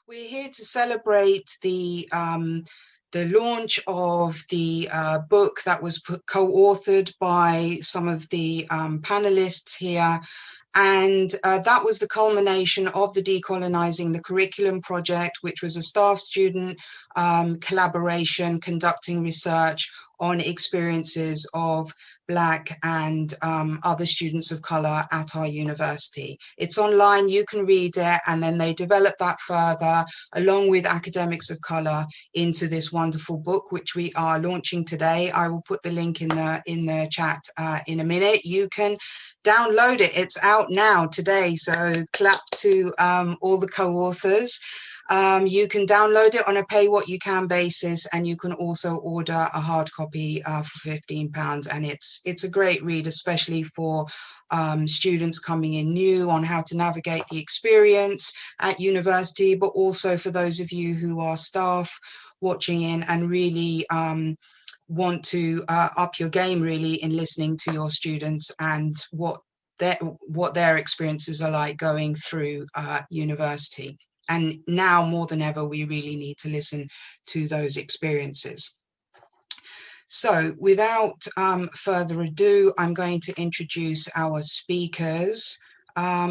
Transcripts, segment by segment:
We're here to celebrate the launch of the book that was co-authored by some of the panelists here. And that was the culmination of the Decolonising the Curriculum project, which was a staff-student collaboration conducting research on experiences of Black and other students of colour at our university. It's online, you can read it, and then they develop that further, along with academics of colour, into this wonderful book, which we are launching today. I will put the link in the chat in a minute. You can download it. It's out now today, so clap to all the co-authors. You can download it on a pay what you can basis, and you can also order a hard copy for £15. And it's a great read, especially for students coming in new on how to navigate the experience at university, but also for those of you who are staff watching in and really want to up your game really in listening to your students and what their experiences are like going through university. And now more than ever, we really need to listen to those experiences. So without further ado, I'm going to introduce our speakers.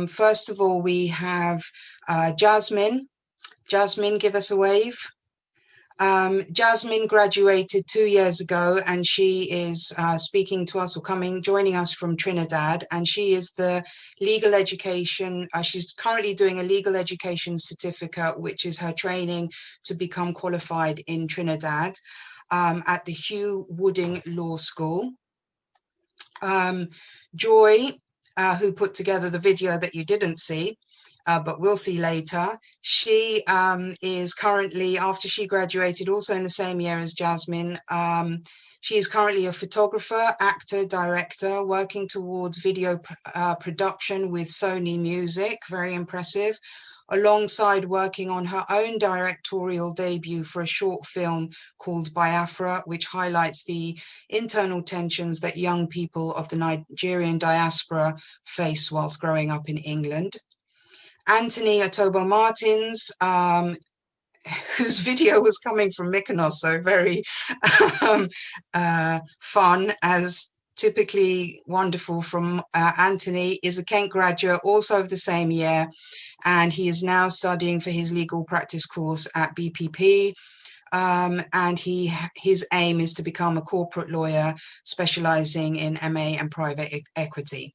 First of all, we have Jasmine. Jasmine, give us a wave. Jasmine graduated 2 years ago, and she is speaking to us or joining us from Trinidad, and she is the legal education, she's currently doing a legal education certificate, which is her training to become qualified in Trinidad at the Hugh Wooding Law School. Joy, who put together the video that you didn't see, but we'll see later. She is currently, after she graduated, also in the same year as Jasmine, she is currently a photographer, actor, director, working towards video production with Sony Music, very impressive, alongside working on her own directorial debut for a short film called Biafra, which highlights the internal tensions that young people of the Nigerian diaspora face whilst growing up in England. Anthony Otobel Martens, whose video was coming from Mykonos, so very fun, as typically wonderful from Anthony, is a Kent graduate, also of the same year, and he is now studying for his legal practice course at BPP. And his aim is to become a corporate lawyer specializing in MA and private equity.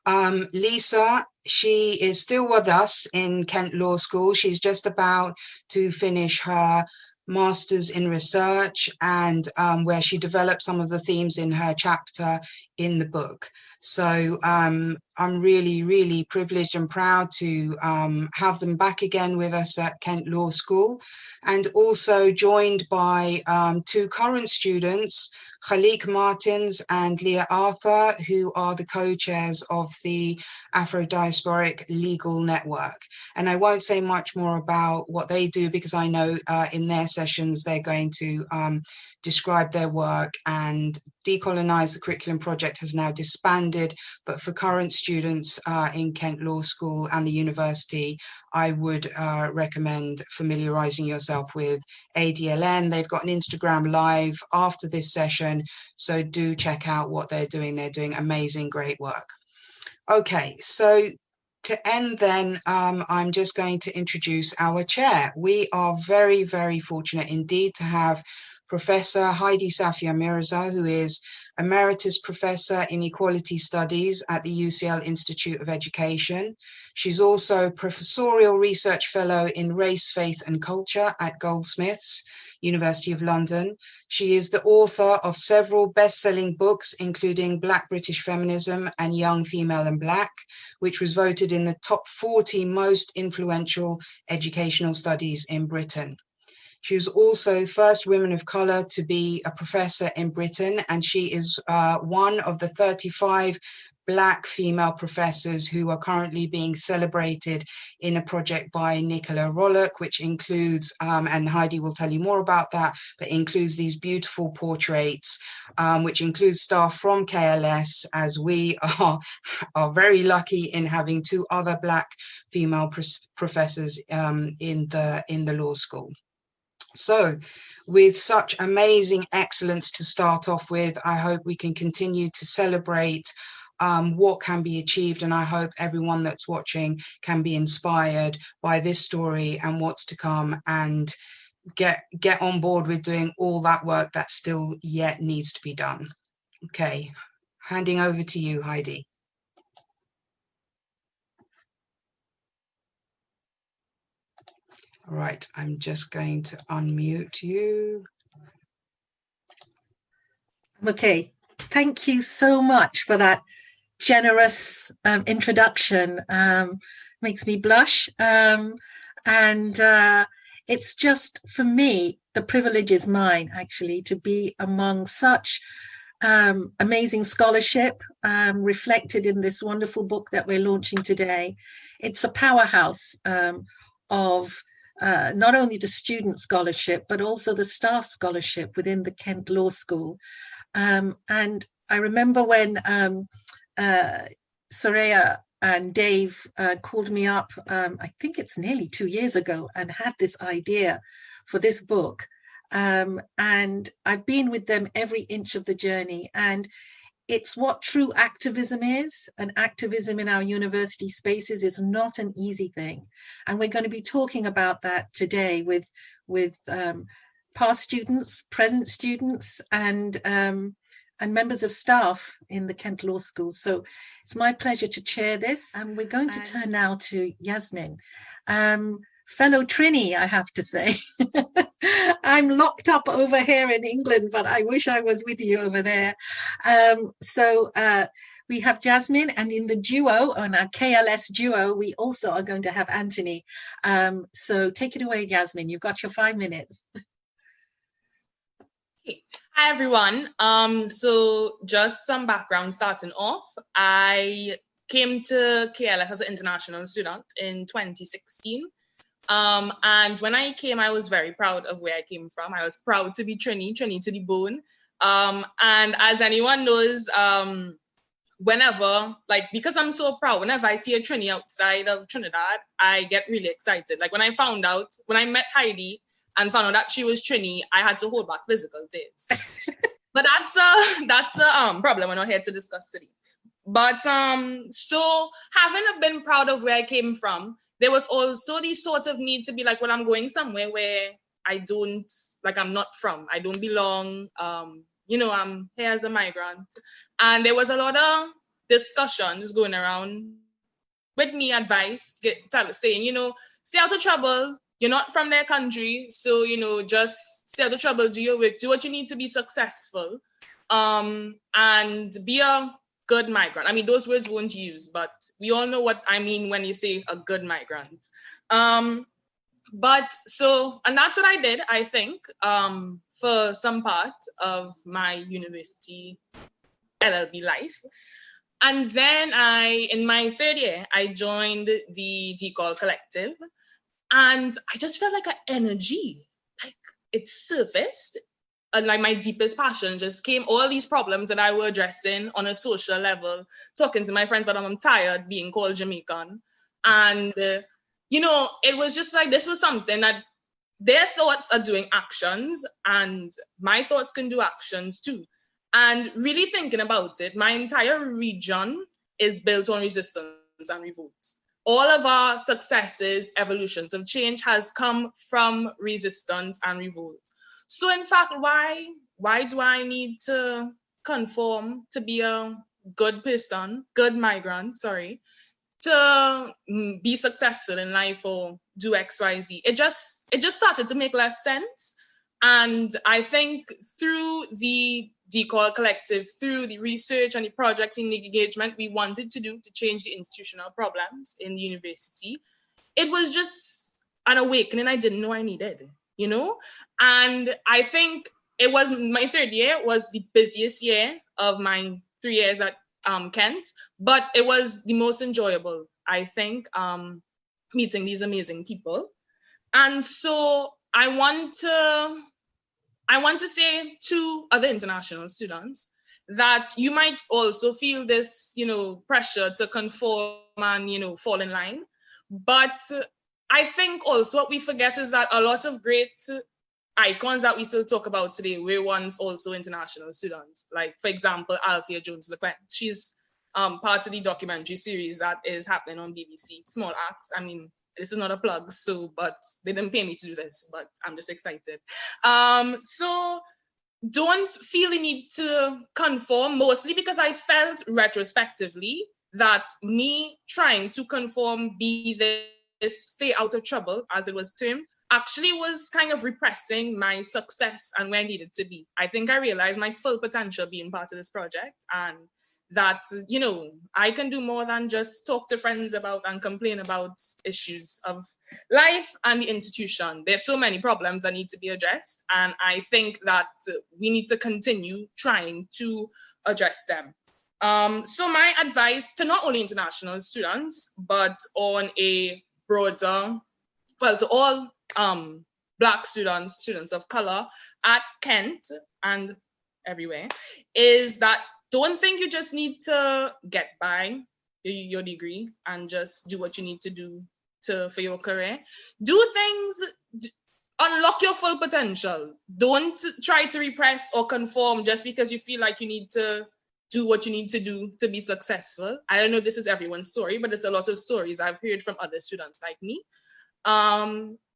Lisa, she is still with us in Kent Law School. She's just about to finish her master's in research, and where she developed some of the themes in her chapter in the book. So I'm really, really privileged and proud to have them back again with us at Kent Law School, and also joined by two current students, Khalik Martens and Leah Arthur, who are the co-chairs of the Afro-Diasporic Legal Network. And I won't say much more about what they do, because I know in their sessions they're going to describe their work. And Decolonize the Curriculum project has now disbanded, but for current students in Kent Law School and the university, I would recommend familiarizing yourself with ADLN. They've got an Instagram live after this session, so do check out what they're doing. They're doing amazing, great work. Okay, so to end then, I'm just going to introduce our chair. We are very, very fortunate indeed to have Professor Heidi Safia Mirza, who is Emeritus Professor in Equality Studies at the UCL Institute of Education. She's also Professorial Research Fellow in Race, Faith and Culture at Goldsmiths, University of London. She is the author of several best-selling books, including Black British Feminism and Young Female and Black, which was voted in the top 40 most influential educational studies in Britain. She was also the first woman of colour to be a professor in Britain, and she is one of the 35 Black female professors who are currently being celebrated in a project by Nicola Rollock, which includes, and Heidi will tell you more about that, but includes these beautiful portraits, which includes staff from KLS, as we are very lucky in having two other Black female professors in the law school. So with such amazing excellence to start off with, I hope we can continue to celebrate what can be achieved, and I hope everyone that's watching can be inspired by this story and what's to come, and get on board with doing all that work that still yet needs to be done. Okay, handing over to you, Heidi. All right, I'm just going to unmute you. Okay, thank you so much for that generous introduction. Makes me blush. And it's just, for me, the privilege is mine, actually, to be among such amazing scholarship reflected in this wonderful book that we're launching today. It's a powerhouse of not only the student scholarship, but also the staff scholarship within the Kent Law School. And I remember when Suhraiya and Dave called me up, I think it's nearly 2 years ago, and had this idea for this book. And I've been with them every inch of the journey. And it's what true activism is. And activism in our university spaces is not an easy thing. And we're going to be talking about that today with past students, present students, and members of staff in the Kent Law School. So it's my pleasure to chair this. And we're going to turn now to Yasmin. Fellow Trini, I have to say. I'm locked up over here in England, but I wish I was with you over there. So we have Jasmine, and in the duo, on our KLS duo, we also are going to have Anthony. So take it away, Jasmine. You've got your 5 minutes. Hi, everyone. So just some background starting off. I came to KLS as an international student in 2016. And when I came, I was very proud of where I came from. I was proud to be Trini to the bone. And as anyone knows, whenever, like, because I'm so proud, whenever I see a Trini outside of Trinidad, I get really excited. Like when I met Heidi and found out that she was Trini, I had to hold back physical tears. But that's a problem we're not here to discuss today. But so having been proud of where I came from, there was also the sort of need to be like, well, I'm going somewhere where I'm not from. I don't belong. I'm here as a migrant. And there was a lot of discussions going around with me, advice, saying, stay out of trouble. You're not from their country. So, just stay out of trouble, do your work, do what you need to be successful. And be a good migrant. I mean, those words won't use, but we all know what I mean when you say a good migrant. And that's what I did, I think, for some part of my university LLB life. And then in my third year, I joined the Decol Collective, and I just felt like an energy, like it surfaced. And like my deepest passion just came, all these problems that I were addressing on a social level, talking to my friends, but I'm tired being called Jamaican. And, it was just like, this was something that their thoughts are doing actions, and my thoughts can do actions too. And really thinking about it, my entire region is built on resistance and revolt. All of our successes, evolutions of change has come from resistance and revolt. So in fact, why do I need to conform to be a good migrant, to be successful in life or do X, Y, Z? It just started to make less sense. And I think through the Decol Collective, through the research and the projects and the engagement we wanted to do to change the institutional problems in the university, it was just an awakening I didn't know I needed. And I think it was my third year was the busiest year of my 3 years at Kent, but it was the most enjoyable, I think, meeting these amazing people. And so I want to say to other international students that you might also feel this, pressure to conform and, fall in line. But I think also what we forget is that a lot of great icons that we still talk about today were once also international students. Like, for example, Althea Jones-LeQuent. She's part of the documentary series that is happening on BBC, Small Acts. I mean, this is not a plug, but they didn't pay me to do this, but I'm just excited. So don't feel the need to conform, mostly because I felt retrospectively that me trying to conform, be this, stay out of trouble, as it was termed, actually was kind of repressing my success and where I needed to be. I think I realized my full potential being part of this project, and that, I can do more than just talk to friends about and complain about issues of life and the institution. There's so many problems that need to be addressed, and I think that we need to continue trying to address them. So my advice to not only international students, but on a broader, to all Black students of color at Kent and everywhere, is that don't think you just need to get by your degree and just do what you need to do for your career. Do things, unlock your full potential. Don't try to repress or conform just because you feel like you need to do what you need to do to be successful. I don't know if this is everyone's story, but it's a lot of stories I've heard from other students like me.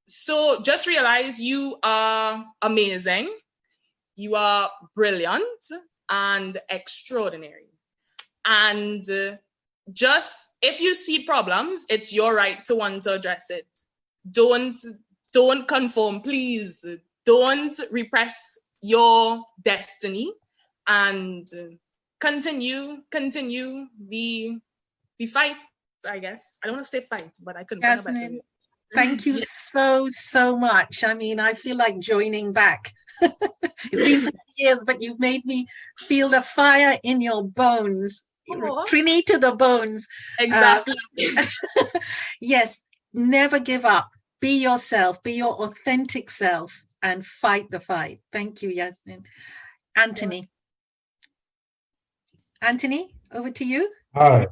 So just realize you are amazing, you are brilliant and extraordinary. And just, if you see problems, it's your right to want to address it. Don't conform, please. Don't repress your destiny, and continue the fight, I guess. I don't want to say fight, but I couldn't find a better word. Thank you so much. I mean, I feel like joining back. It's been 50 years, but you've made me feel the fire in your bones. Trini to the bones. Exactly. Yes, never give up. Be yourself, be your authentic self, and fight the fight. Thank you, Yasmin. Anthony. Anthony, over to you. Hi.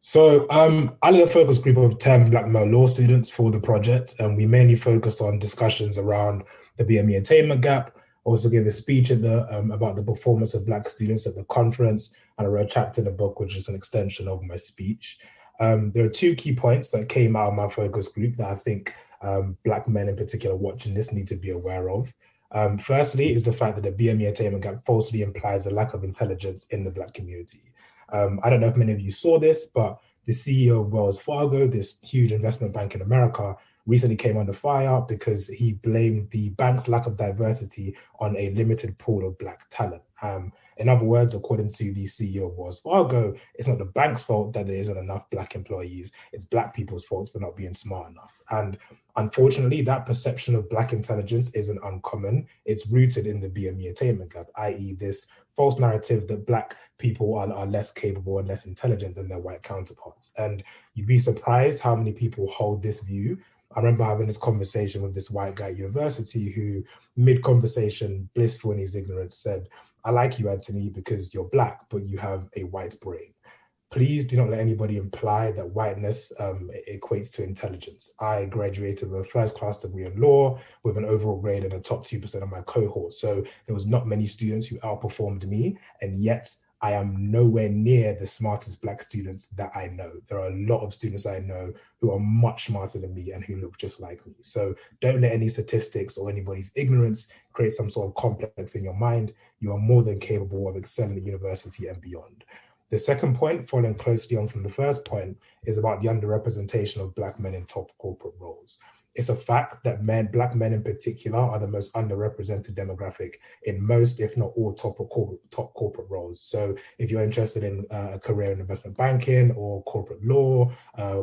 So I led a focus group of 10 Black male law students for the project, and we mainly focused on discussions around the BME attainment gap. Also gave a speech at about the performance of Black students at the conference, and I wrote a chapter in the book, which is an extension of my speech. There are two key points that came out of my focus group that I think Black men in particular watching this need to be aware of. Firstly is the fact that the BME attainment gap falsely implies a lack of intelligence in the Black community. I don't know if many of you saw this, but the CEO of Wells Fargo, this huge investment bank in America, recently came under fire because he blamed the bank's lack of diversity on a limited pool of Black talent. In other words, according to the CEO of Wells Fargo, it's not the bank's fault that there isn't enough Black employees. It's Black people's fault for not being smart enough. And unfortunately, that perception of Black intelligence isn't uncommon. It's rooted in the BME attainment gap, i.e. this false narrative that Black people are less capable and less intelligent than their white counterparts. And you'd be surprised how many people hold this view. I remember having this conversation with this white guy at university who, mid-conversation, blissful in his ignorance, said, "I like you, Anthony, because you're Black, but you have a white brain." Please do not let anybody imply that whiteness equates to intelligence. I graduated with a first-class degree in law with an overall grade in the top 2% of my cohort. So there was not many students who outperformed me, and yet I am nowhere near the smartest Black students that I know. There are a lot of students I know who are much smarter than me and who look just like me. So don't let any statistics or anybody's ignorance create some sort of complex in your mind. You are more than capable of excelling at university and beyond. The second point, following closely on from the first point, is about the underrepresentation of Black men in top corporate roles. It's a fact that Black men in particular are the most underrepresented demographic in most, if not all, top corporate roles. So if you're interested in a career in investment banking or corporate law,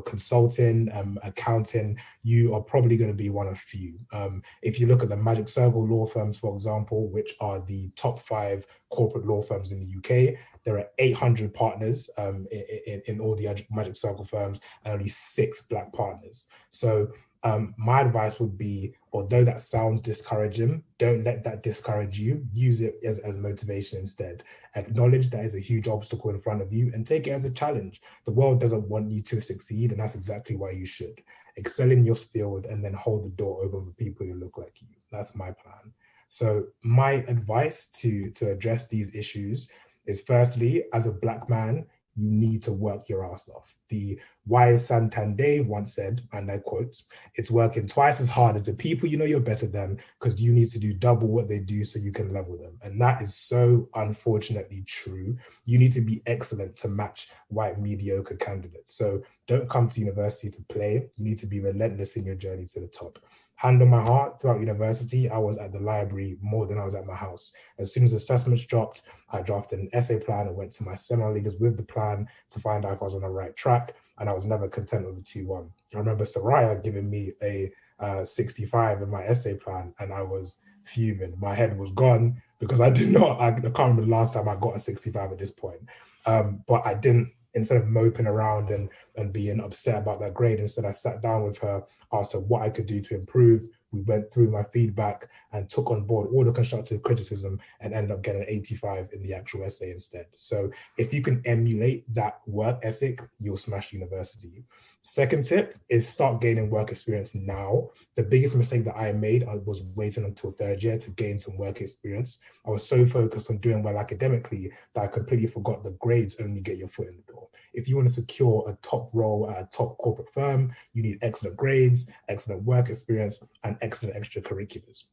consulting, accounting, you are probably going to be one of few. If you look at the Magic Circle law firms, for example, which are the top 5 corporate law firms in the UK, there are 800 partners in all the Magic Circle firms and only 6 Black partners. So my advice would be, although that sounds discouraging, don't let that discourage you. Use it as motivation instead. Acknowledge that is a huge obstacle in front of you and take it as a challenge. The world doesn't want you to succeed, and that's exactly why you should. Excel in your field and then hold the door open for people who look like you. That's my plan. So my advice to address these issues is, firstly, as a Black man, you need to work your ass off. The wise Santander once said, and I quote, "It's working twice as hard as the people you know you're better than, because you need to do double what they do so you can level them." And that is so unfortunately true. You need to be excellent to match white mediocre candidates. So don't come to university to play. You need to be relentless in your journey to the top. Hand on my heart, throughout university, I was at the library more than I was at my house. As soon as assessments dropped, I drafted an essay plan and went to my seminar leaders with the plan to find out if I was on the right track, and I was never content with a 2-1. I remember Suhraiya giving me a 65 in my essay plan, and I was fuming. My head was gone because I can't remember the last time I got a 65 at this point. But I didn't, instead of moping around and being upset about that grade, instead I sat down with her, asked her what I could do to improve. We went through my feedback and took on board all the constructive criticism and ended up getting an 85 in the actual essay instead. So if you can emulate that work ethic, you'll smash university. Second tip is start gaining work experience now. The biggest mistake that I made was waiting until 3rd year to gain some work experience. I was so focused on doing well academically that I completely forgot that grades only get your foot in the door. If you want to secure a top role at a top corporate firm, you need excellent grades, excellent work experience, and excellent extracurriculars.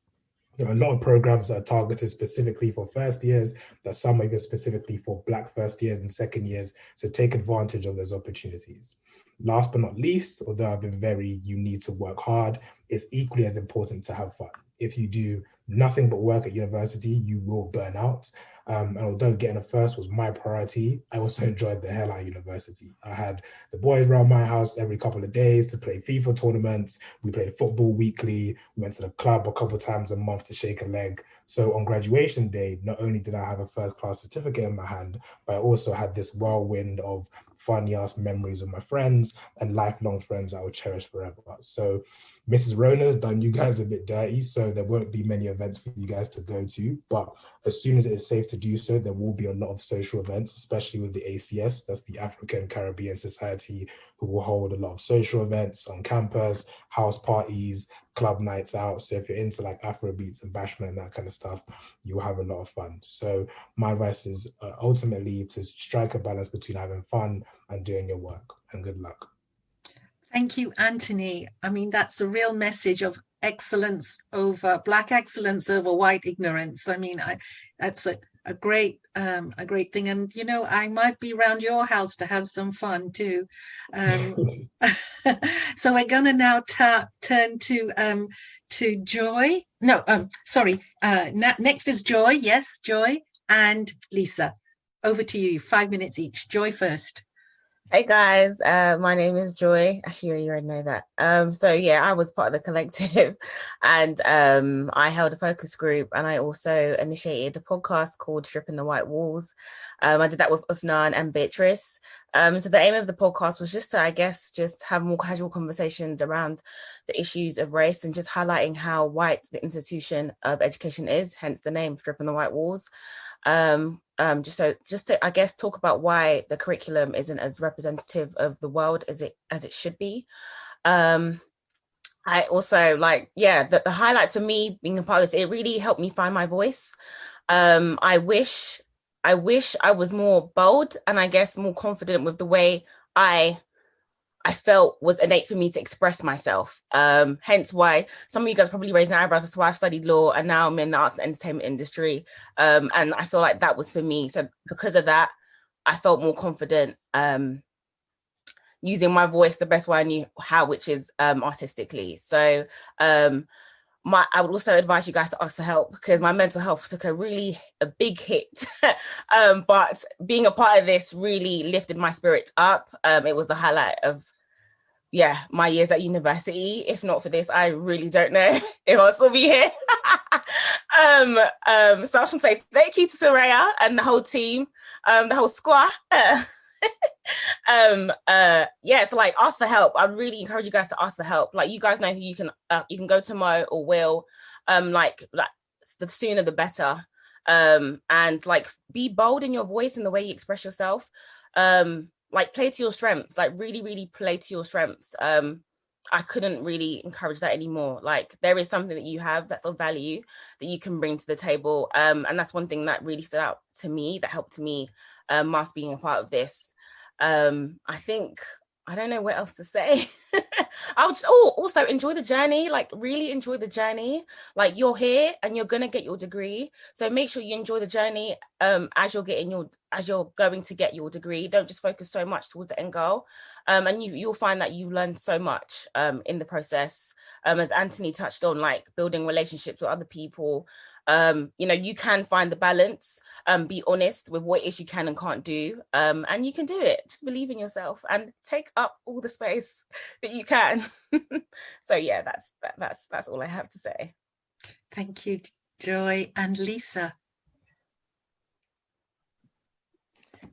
There are a lot of programs that are targeted specifically for first years, that some are even specifically for Black first years and second years. So take advantage of those opportunities. Last but not least, although I've been very, you need to work hard, it's equally as important to have fun. If you do nothing but work at university, you will burn out. And although getting a first was my priority, I also enjoyed the hell out of university. I had the boys around my house every couple of days to play FIFA tournaments. We played football weekly. We went to the club a couple of times a month to shake a leg. So on graduation day, not only did I have a first class certificate in my hand, but I also had this whirlwind of funny ass memories with my friends and lifelong friends I will cherish forever. So Mrs. Rona's done you guys a bit dirty, so there won't be many events for you guys to go to, but as soon as it is safe to do so, there will be a lot of social events, especially with the ACS, that's the African Caribbean Society, who will hold a lot of social events on campus, house parties, club nights out. So if you're into like Afro beats and bashment and that kind of stuff, you'll have a lot of fun. So my advice is ultimately to strike a balance between having fun and doing your work, and good luck. Thank you, Anthony. I mean, that's a real message of excellence over Black excellence over white ignorance. I mean, that's a great thing. And, you know, I might be around your house to have some fun too. So we're going to now turn to Joy. No, sorry. Next is Joy. Yes, Joy and Lisa. Over to you. 5 minutes each. Joy first. Hey guys, my name is Joy. Actually, you already know that. So yeah, I was part of the collective and I held a focus group, and I also initiated a podcast called Stripping the White Walls. I did that with Ufna and Beatrice. So the aim of the podcast was just to, I guess, just have more casual conversations around the issues of race and just highlighting how white the institution of education is, hence the name Stripping the White Walls. Just to I guess talk about why the curriculum isn't as representative of the world as it should be. I also the highlights for me being a part of this, it really helped me find my voice. I wish I was more bold and I guess more confident with the way I felt was innate for me to express myself. Hence why some of you guys probably raised their eyebrows as to why I've studied law and now I'm in the arts and entertainment industry. And I feel like that was for me. So because of that, I felt more confident, using my voice the best way I knew how, which is artistically. So I would also advise you guys to ask for help, because my mental health took a big hit. But being a part of this really lifted my spirits up. It was the highlight of my years at university. If not for this, I really don't know if I'll still be here. So I just want to say thank you to Suhraiya and the whole team, the whole squad. So like, ask for help. I really encourage you guys to ask for help. Like, you guys know who you can go to Mo or Will. Like the sooner the better. And like, be bold in your voice and the way you express yourself. Like, play to your strengths. Like, really, really play to your strengths. I couldn't really encourage that anymore. Like, there is something that you have that's of value that you can bring to the table. And that's one thing that really stood out to me, that helped me whilst being a part of this. I think, I don't know what else to say. I would just also enjoy the journey. Like, really enjoy the journey. Like, you're here and you're gonna get your degree, so make sure you enjoy the journey as you're going to get your degree. Don't just focus so much towards the end goal, and you'll find that you learn so much in the process. As Anthony touched on, like, building relationships with other people. You can find the balance, be honest with what it is you can and can't do, and you can do it. Just believe in yourself and take up all the space that you can. So yeah, that's all I have to say. Thank you, Joy. And Lisa.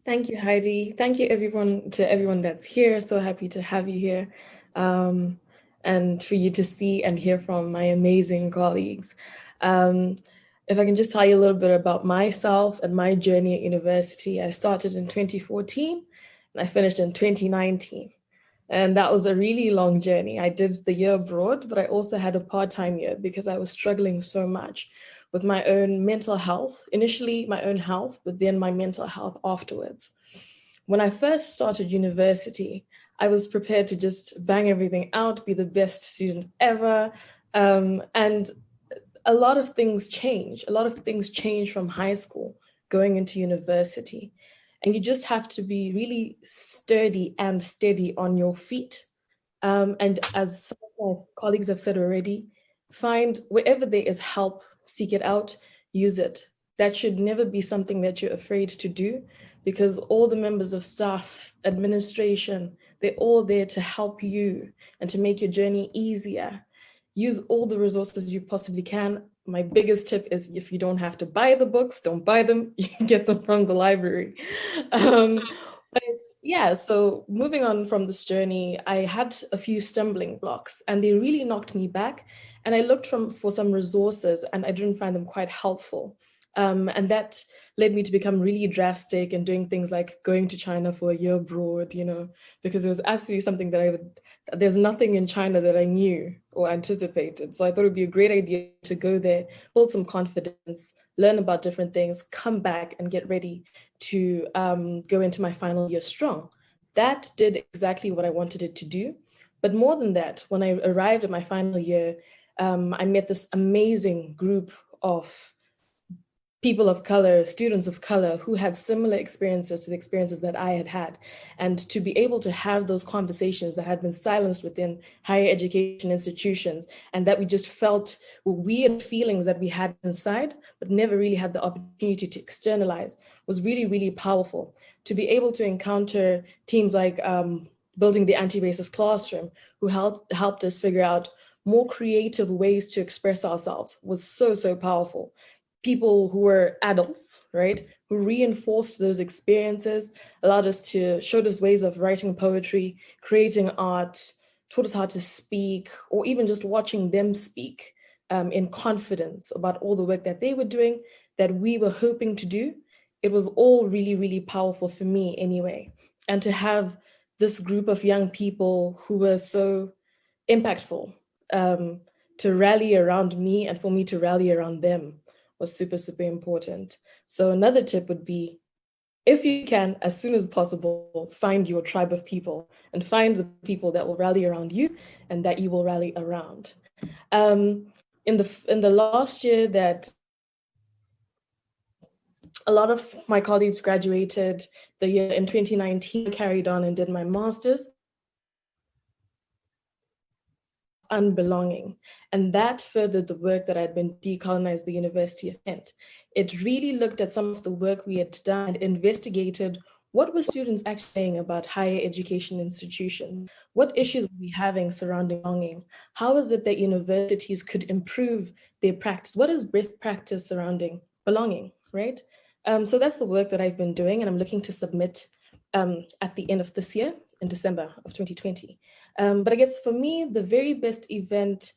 Thank you, Heidi. Thank you, everyone that's here. So happy to have you here, and for you to see and hear from my amazing colleagues. If I can just tell you a little bit about myself and my journey at university. I started in 2014 and I finished in 2019. And that was a really long journey. I did the year abroad, but I also had a part-time year because I was struggling so much with my own mental health. Initially, my own health, but then my mental health afterwards. When I first started university, I was prepared to just bang everything out, be the best student ever. And a lot of things change. A lot of things change from high school going into university. And you just have to be really sturdy and steady on your feet. And as some of my colleagues have said already, find wherever there is help, seek it out, use it. That should never be something that you're afraid to do, because all the members of staff, administration, they're all there to help you and to make your journey easier. Use all the resources you possibly can. My biggest tip is, if you don't have to buy the books, don't buy them. You can get them from the library. But yeah, so moving on from this journey, I had a few stumbling blocks and they really knocked me back. And I looked for some resources and I didn't find them quite helpful. And that led me to become really drastic and doing things like going to China for a year abroad, because it was absolutely something there's nothing in China that I knew or anticipated. So I thought it'd be a great idea to go there, build some confidence, learn about different things, come back and get ready to go into my final year strong. That did exactly what I wanted it to do. But more than that, when I arrived at my final year, I met this amazing group of people of color, students of color, who had similar experiences to the experiences that I had had. And to be able to have those conversations that had been silenced within higher education institutions, and that we just felt weird feelings that we had inside, but never really had the opportunity to externalize, was really, really powerful. To be able to encounter teams like Building the Anti-Racist Classroom, who helped us figure out more creative ways to express ourselves, was so, so powerful. People who were adults, right, who reinforced those experiences, allowed us showed us ways of writing poetry, creating art, taught us how to speak, or even just watching them speak in confidence about all the work that they were doing, that we were hoping to do. It was all really, really powerful for me anyway. And to have this group of young people who were so impactful to rally around me and for me to rally around them was super, super important. So another tip would be, if you can, as soon as possible, find your tribe of people and find the people that will rally around you and that you will rally around. In the last year that a lot of my colleagues graduated, the year in 2019, carried on and did my master's. unbelonging. And that furthered the work that I'd been Decolonize the University of Kent. It really looked at some of the work we had done and investigated what were students actually saying about higher education institutions? What issues were we having surrounding belonging? How is it that universities could improve their practice? What is best practice surrounding belonging, right? So that's the work that I've been doing, and I'm looking to submit at the end of this year, in December of 2020. But I guess for me, the very best event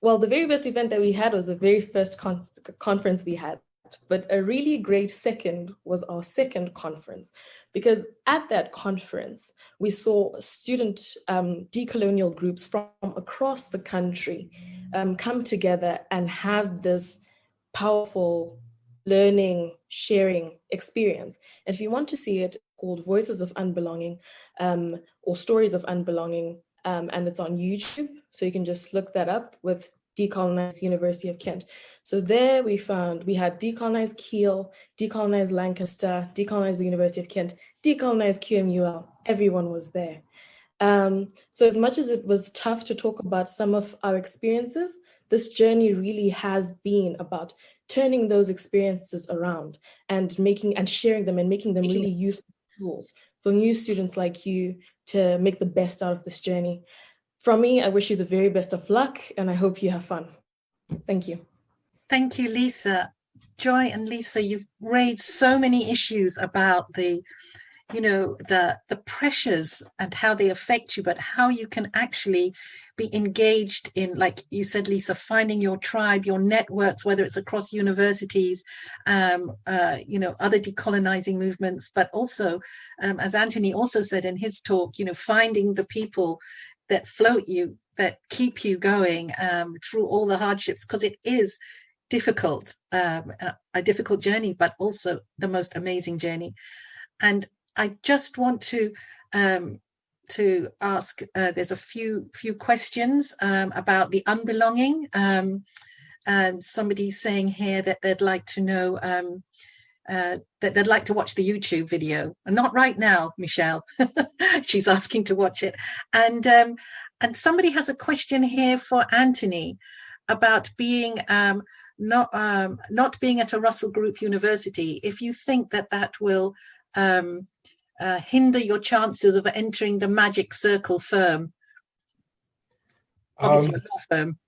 that we had was the very first conference we had. But a really great second was our second conference, because at that conference, we saw student decolonial groups from across the country come together and have this powerful learning, sharing experience. And if you want to see it, called Voices of Unbelonging or Stories of Unbelonging, and it's on YouTube. So you can just look that up with Decolonize University of Kent. So there we had Decolonize Kiel, Decolonize Lancaster, Decolonize the University of Kent, Decolonize QMUL. Everyone was there. So as much as it was tough to talk about some of our experiences, this journey really has been about turning those experiences around and sharing them and making them really useful tools for new students like you to make the best out of this journey. From me, I wish you the very best of luck, and I hope you have fun. Thank you. Thank you, Lisa. Joy and Lisa, you've raised so many issues about the pressures and how they affect you, but how you can actually be engaged in, like you said, Lisa, finding your tribe, your networks, whether it's across universities, other decolonizing movements, but also, as Anthony also said in his talk, finding the people that float you, that keep you going through all the hardships, because it is difficult, a difficult journey, but also the most amazing journey. And I just want to ask, there's a few questions about the unbelonging, and somebody's saying here that they'd like to know, that they'd like to watch the YouTube video. Not right now, Michelle. She's asking to watch it. And somebody has a question here for Anthony about being not being at a Russell Group University. If you think that will hinder your chances of entering the magic circle firm, obviously a law firm.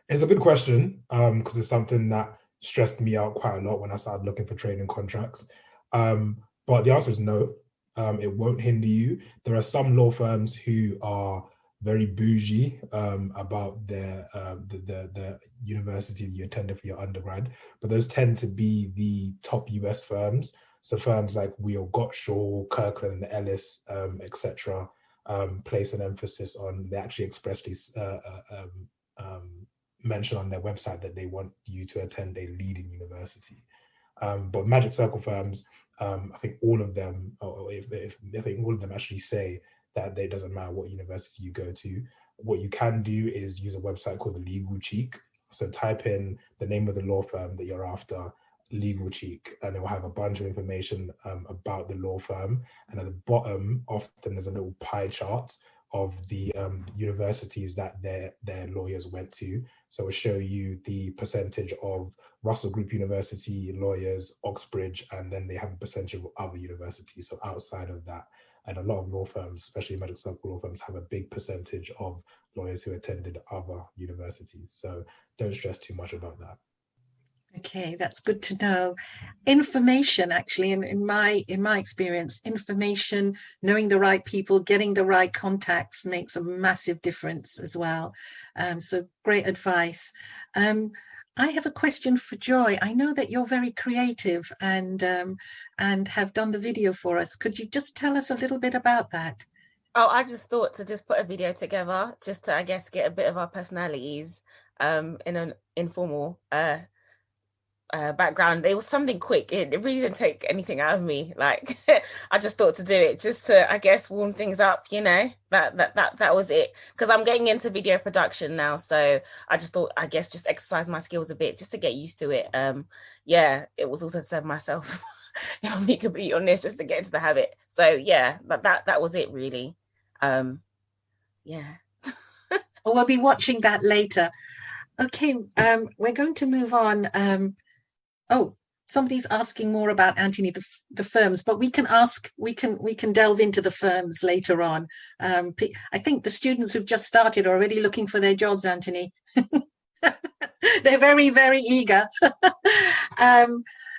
It's a good question, because it's something that stressed me out quite a lot when I started looking for training contracts. But the answer is no, it won't hinder you. There are some law firms who are very bougie about the university that you attended for your undergrad, but those tend to be the top US firms. So firms like Wheel Gottshaw, Kirkland and Ellis, etc., place an emphasis on, they actually expressly mention on their website that they want you to attend a leading university. But Magic Circle firms, I think all of them, I think all of them actually say that it doesn't matter what university you go to. What you can do is use a website called the Legal Cheek. So type in the name of the law firm that you're after, Legal Cheek, and it will have a bunch of information about the law firm. And at the bottom, often there's a little pie chart of the universities that their lawyers went to. So it'll show you the percentage of Russell Group University lawyers, Oxbridge, and then they have a percentage of other universities. So outside of that, and a lot of law firms, especially Magic Circle law firms, have a big percentage of lawyers who attended other universities. So don't stress too much about that. Okay, that's good to know. Information, actually, in my experience, information, knowing the right people, getting the right contacts makes a massive difference as well. So great advice. I have a question for Joy. I know that you're very creative and have done the video for us. Could you just tell us a little bit about that? Oh, I just thought to just put a video together, just to, I guess, get a bit of our personalities in an informal background. It was something quick. It really didn't take anything out of me. Like I just thought to do it just to, I guess, warm things up, that was it. Because I'm getting into video production now, so I just thought, I guess, just exercise my skills a bit just to get used to it. Yeah, it was also to serve myself, if I'm being completely honest, just to get into the habit. So yeah, that was it really. Yeah. we'll be watching that later. Okay, we're going to move on. Oh, somebody's asking more about, Anthony, the firms, but we can delve into the firms later on. I think the students who've just started are already looking for their jobs, Anthony. They're very, very eager.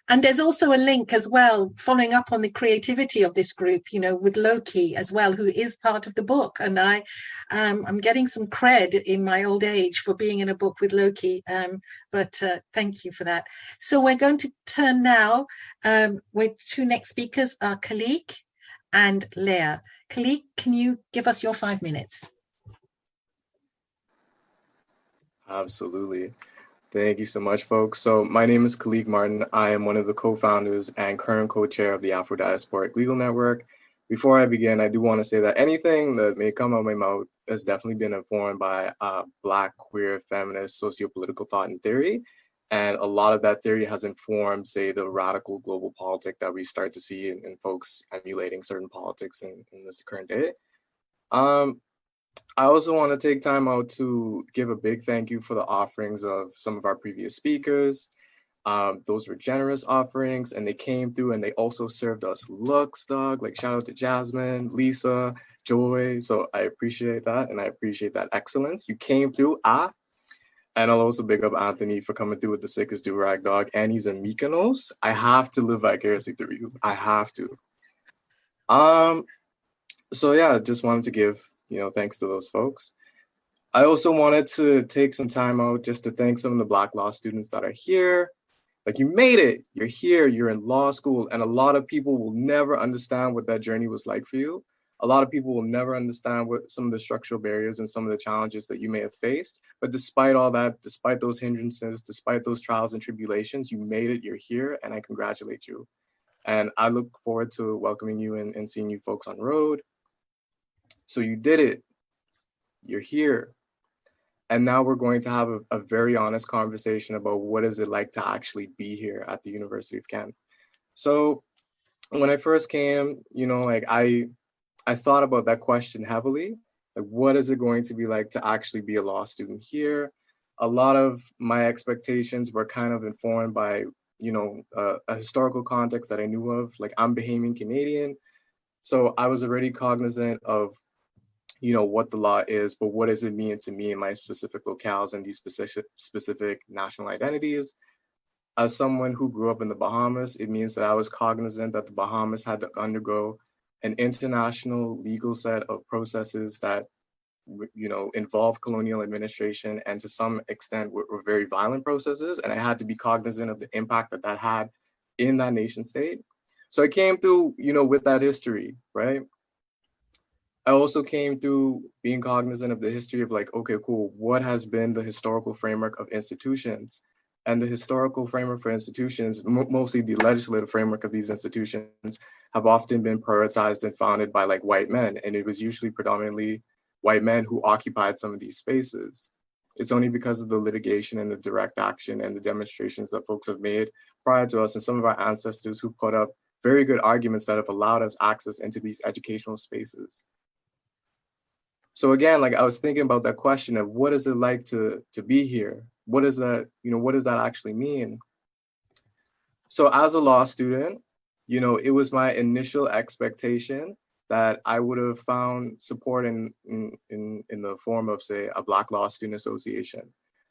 And there's also a link as well, following up on the creativity of this group, you know, with Loki as well, who is part of the book. And I'm getting some cred in my old age for being in a book with Loki. But thank you for that. So we're going to turn now. Our two next speakers are Kalik and Leah. Kalik, can you give us your 5 minutes? Absolutely. Thank you so much, folks. So my name is Kalik Martin. I am one of the co-founders and current co-chair of the Afro-Diasporic Legal Network. Before I begin, I do want to say that anything that may come out of my mouth has definitely been informed by Black, queer, feminist, socio-political thought and theory. And a lot of that theory has informed, say, the radical global politic that we start to see in folks emulating certain politics in this current day. I also want to take time out to give a big thank you for the offerings of some of our previous speakers. Those were generous offerings, and they came through and they also served us looks, dog. Like, shout out to Jasmine, Lisa, Joy. So I appreciate that, and I appreciate that excellence. You came through, and I'll also big up Anthony for coming through with the sickest do-rag, dog. And he's in Mykonos. I have to live vicariously through you. I have to. So yeah, just wanted to give, you know, thanks to those folks. I also wanted to take some time out just to thank some of the Black law students that are here. Like, you made it, you're here, you're in law school, and a lot of people will never understand what that journey was like for you. A lot of people will never understand what some of the structural barriers and some of the challenges that you may have faced. But despite all that, despite those hindrances, despite those trials and tribulations, you made it, you're here, and I congratulate you. And I look forward to welcoming you and seeing you folks on the road. So you did it, you're here. And now we're going to have a very honest conversation about what is it like to actually be here at the University of Kent. So when I first came, you know, like I thought about that question heavily. Like, what is it going to be like to actually be a law student here? A lot of my expectations were kind of informed by, you know, a historical context that I knew of. Like, I'm Bahamian Canadian. So I was already cognizant of, you know, what the law is, but what does it mean to me in my specific locales and these specific national identities? As someone who grew up in the Bahamas, it means that I was cognizant that the Bahamas had to undergo an international legal set of processes that, you know, involve colonial administration, and to some extent were very violent processes. And I had to be cognizant of the impact that that had in that nation state. So I came through, you know, with that history, right? I also came through being cognizant of the history of, like, okay, cool, what has been the historical framework of institutions? And the historical framework for institutions, mostly the legislative framework of these institutions, have often been prioritized and founded by, like, white men. And it was usually predominantly white men who occupied some of these spaces. It's only because of the litigation and the direct action and the demonstrations that folks have made prior to us and some of our ancestors who put up very good arguments that have allowed us access into these educational spaces. So again, like, I was thinking about that question of what is it like to be here? What is that, you know, what does that actually mean? So as a law student, you know, it was my initial expectation that I would have found support in the form of, say, a Black Law Student Association.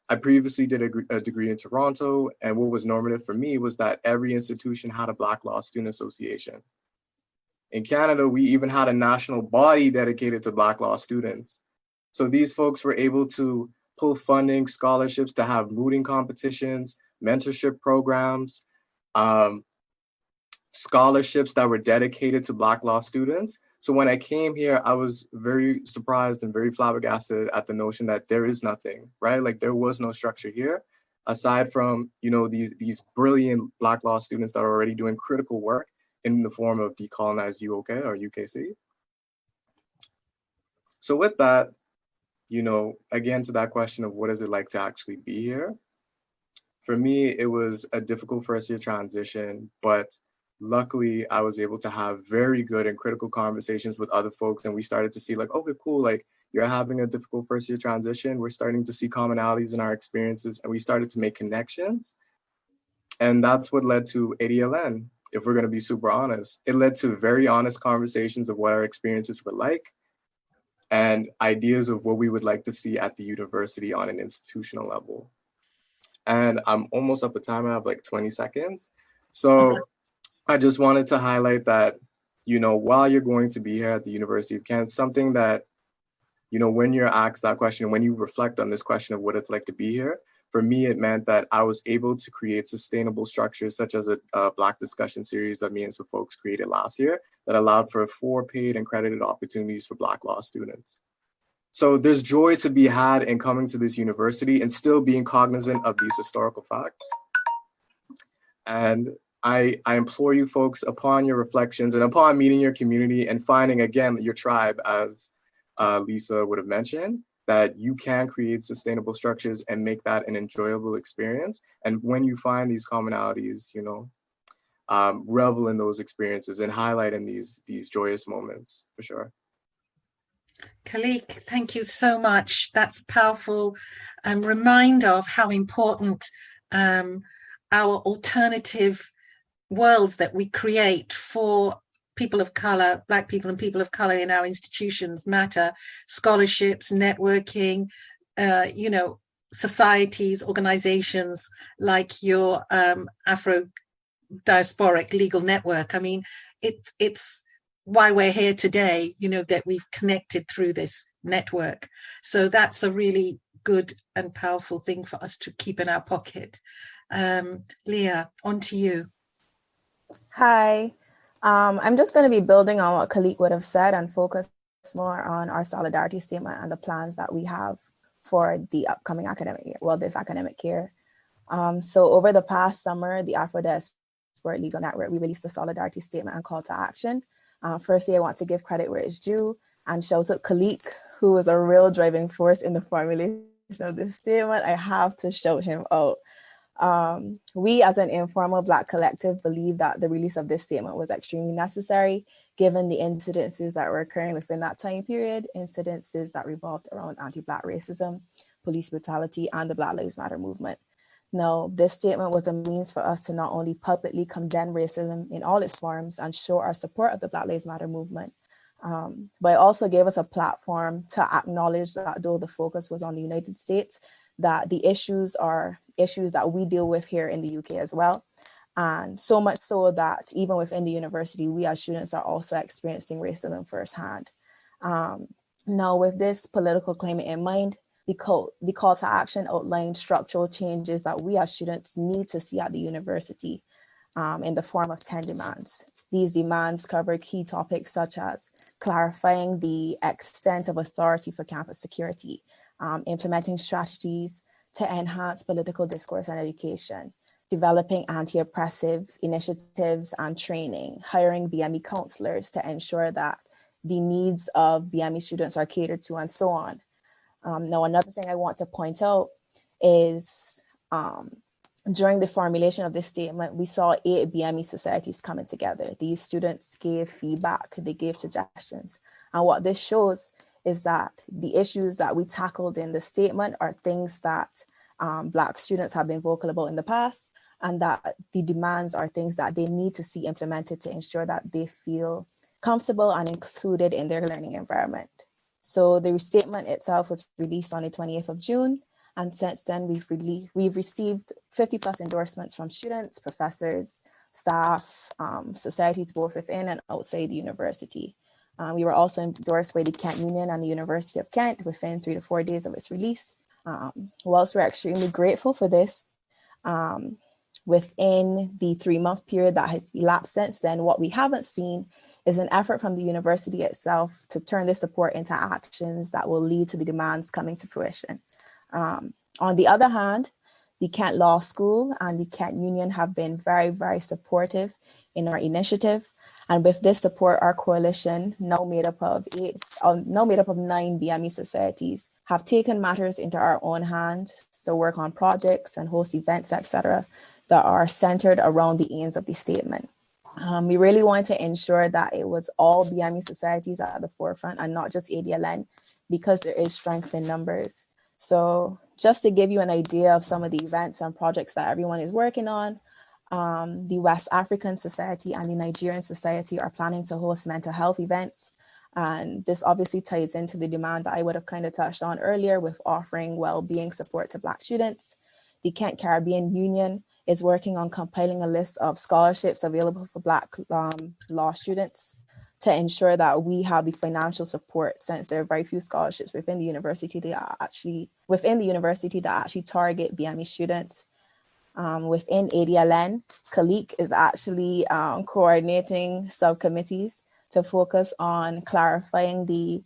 I previously did a degree in Toronto, and what was normative for me was that every institution had a Black Law Student Association. In Canada, we even had a national body dedicated to Black law students. So these folks were able to pull funding, scholarships to have mooting competitions, mentorship programs, scholarships that were dedicated to Black law students. So when I came here, I was very surprised and very flabbergasted at the notion that there is nothing, right? Like, there was no structure here, aside from, you know, these brilliant Black law students that are already doing critical work in the form of DecoloniseUoK or UKC. So with that, you know, again, to that question of what is it like to actually be here? For me, it was a difficult first year transition, but luckily I was able to have very good and critical conversations with other folks. And we started to see, like, okay, cool, like, you're having a difficult first year transition, we're starting to see commonalities in our experiences, and we started to make connections. And that's what led to ADLN, if we're going to be super honest. It led to very honest conversations of what our experiences were like and ideas of what we would like to see at the university on an institutional level. And I'm almost up at time. I have like 20 seconds. So I just wanted to highlight that, you know, while you're going to be here at the University of Kent, something that, you know, when you're asked that question, when you reflect on this question of what it's like to be here, for me, it meant that I was able to create sustainable structures such as a Black discussion series that me and some folks created last year that allowed for 4 paid and credited opportunities for Black law students. So there's joy to be had in coming to this university and still being cognizant of these historical facts. And I implore you folks, upon your reflections and upon meeting your community and finding, again, your tribe, as Lisa would have mentioned, that you can create sustainable structures and make that an enjoyable experience. And when you find these commonalities, you know, revel in those experiences and highlight in these joyous moments, for sure. Khalik, thank you so much. That's powerful reminder of how important our alternative worlds that we create for people of color, Black people and people of color in our institutions matter. Scholarships, networking, you know, societies, organizations like your Afro-Diasporic legal network. I mean, it's why we're here today, you know, that we've connected through this network. So that's a really good and powerful thing for us to keep in our pocket. Leah, on to you. Hi. I'm just going to be building on what Khalik would have said and focus more on our solidarity statement and the plans that we have for the upcoming academic year, well, this academic year. So over the past summer, the Afro-Diasporic Legal Network, we released a solidarity statement and call to action. Firstly, I want to give credit where it's due and shout out Khalik, who was a real driving force in the formulation of this statement. I have to shout him out. We as an informal Black collective believe that the release of this statement was extremely necessary given the incidences that were occurring within that time period, incidences that revolved around anti-Black racism, police brutality, and the Black Lives Matter movement. Now, this statement was a means for us to not only publicly condemn racism in all its forms and show our support of the Black Lives Matter movement, but it also gave us a platform to acknowledge that though the focus was on the United States, that the issues are issues that we deal with here in the UK as well. And so much so that even within the university, we as students are also experiencing racism firsthand. Now, with this political climate in mind, the call to action outlined structural changes that we as students need to see at the university in the form of 10 demands. These demands cover key topics such as clarifying the extent of authority for campus security, implementing strategies to enhance political discourse and education, developing anti-oppressive initiatives and training, hiring BME counselors to ensure that the needs of BME students are catered to, and so on. Now, another thing I want to point out is during the formulation of this statement, we saw 8 BME societies coming together. These students gave feedback, they gave suggestions. And what this shows is that the issues that we tackled in the statement are things that Black students have been vocal about in the past, and that the demands are things that they need to see implemented to ensure that they feel comfortable and included in their learning environment. So the statement itself was released on the 28th of June, and since then we've received 50+ endorsements from students, professors, staff, societies both within and outside the university. We were also endorsed by the Kent Union and the University of Kent within 3 to 4 days of its release. Whilst we're extremely grateful for this, within the 3-month period that has elapsed since then, what we haven't seen is an effort from the university itself to turn this support into actions that will lead to the demands coming to fruition. On the other hand, the Kent Law School and the Kent Union have been very, very supportive in our initiative. And with this support, our coalition, now made up of 9 BME societies, have taken matters into our own hands to work on projects and host events, etc., that are centered around the aims of the statement. We really wanted to ensure that it was all BME societies at the forefront and not just ADLN, because there is strength in numbers. So just to give you an idea of some of the events and projects that everyone is working on, the West African Society and the Nigerian Society are planning to host mental health events. And this obviously ties into the demand that I would have kind of touched on earlier with offering well-being support to Black students. The Kent Caribbean Union is working on compiling a list of scholarships available for Black law students to ensure that we have the financial support, since there are very few scholarships within the university that actually target BME students. Within ADLN, Khalik is actually coordinating subcommittees to focus on clarifying the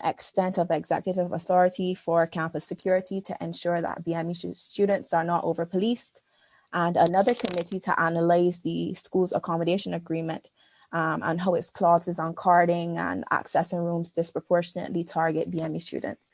extent of executive authority for campus security to ensure that BME students are not over-policed, and another committee to analyze the school's accommodation agreement and how its clauses on carding and accessing rooms disproportionately target BME students.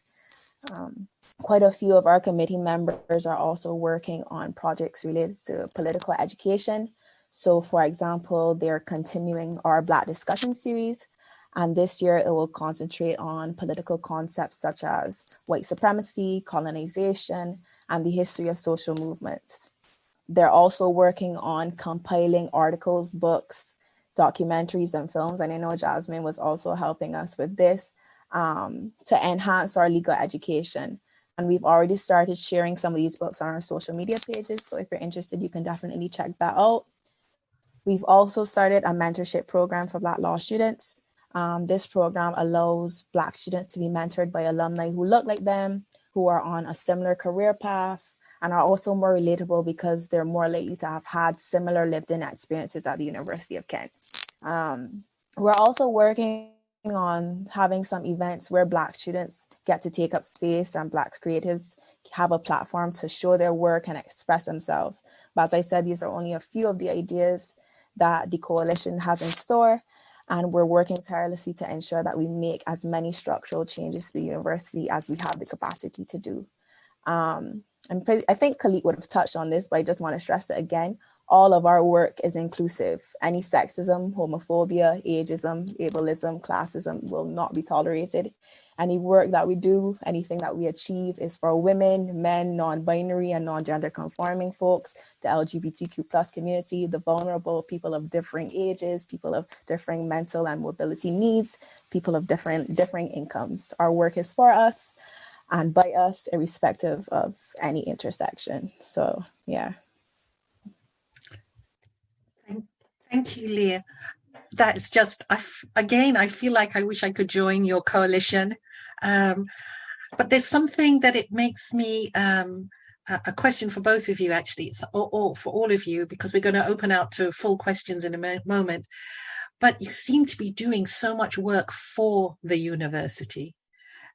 Quite a few of our committee members are also working on projects related to political education. So for example, they're continuing our Black discussion series, and this year it will concentrate on political concepts such as white supremacy, colonization, and the history of social movements. They're also working on compiling articles, books, documentaries, and films. And I know Jasmine was also helping us with this to enhance our legal education. And we've already started sharing some of these books on our social media pages. So if you're interested, you can definitely check that out. We've also started a mentorship program for Black law students. This program allows Black students to be mentored by alumni who look like them, who are on a similar career path, and are also more relatable because they're more likely to have had similar lived-in experiences at the University of Kent. We're also working on having some events where Black students get to take up space and Black creatives have a platform to show their work and express themselves. But as I said, these are only a few of the ideas that the coalition has in store, and we're working tirelessly to ensure that we make as many structural changes to the university as we have the capacity to do. I think Khalid would have touched on this, but I just want to stress it again. All of our work is inclusive. Any sexism, homophobia, ageism, ableism, classism will not be tolerated. Any work that we do, anything that we achieve is for women, men, non-binary and non-gender conforming folks, the LGBTQ+ community, the vulnerable, people of differing ages, people of differing mental and mobility needs, people of different incomes. Our work is for us and by us, irrespective of any intersection. So, yeah. Thank you, Leah. That's just, again, I feel like I wish I could join your coalition. But there's something that it makes me a question for both of you, actually, or for all of you, because we're going to open out to full questions in a moment. But you seem to be doing so much work for the university,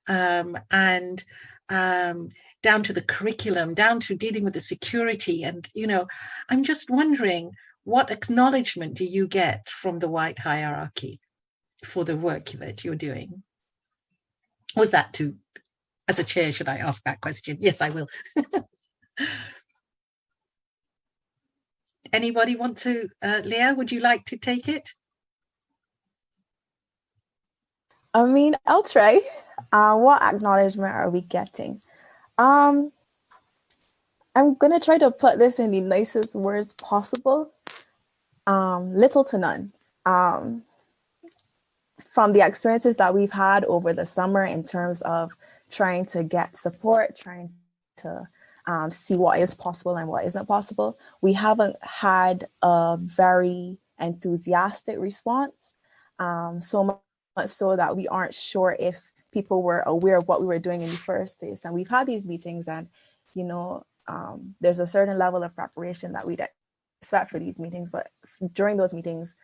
and down to the curriculum, down to dealing with the security. And, you know, I'm just wondering, what acknowledgement do you get from the white hierarchy for the work that you're doing? Was that too, as a chair, should I ask that question? Yes, I will. Anybody want to, Leah, would you like to take it? I mean, I'll try. What acknowledgement are we getting? I'm going to try to put this in the nicest words possible. Little to none. From the experiences that we've had over the summer in terms of trying to get support, trying to see what is possible and what isn't possible, we haven't had a very enthusiastic response, so much so that we aren't sure if people were aware of what we were doing in the first place. And we've had these meetings and, you know, there's a certain level of preparation that we'd expect for these meetings, but during those meetings,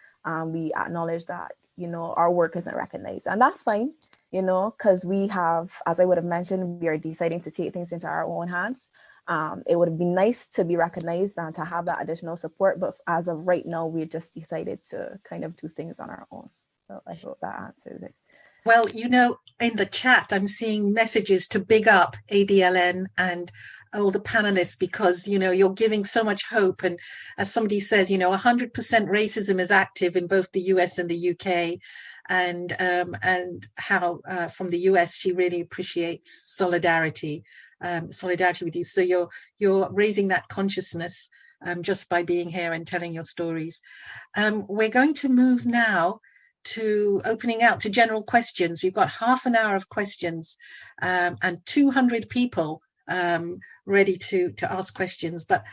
we acknowledge that, you know, our work isn't recognized, and that's fine, you know, because we have, as I would have mentioned, we are deciding to take things into our own hands. It would be nice to be recognized and to have that additional support, but as of right now, we just decided to kind of do things on our own. So I hope that answers it. Well, you know, in the chat, I'm seeing messages to big up ADLN and all the panelists, because, you know, you're giving so much hope. And as somebody says, you know, 100% racism is active in both the US and the UK. And how from the US, she really appreciates solidarity with you. So you're raising that consciousness just by being here and telling your stories. We're going to move now to opening out to general questions. We've got half an hour of questions and 200 people ready to ask questions. But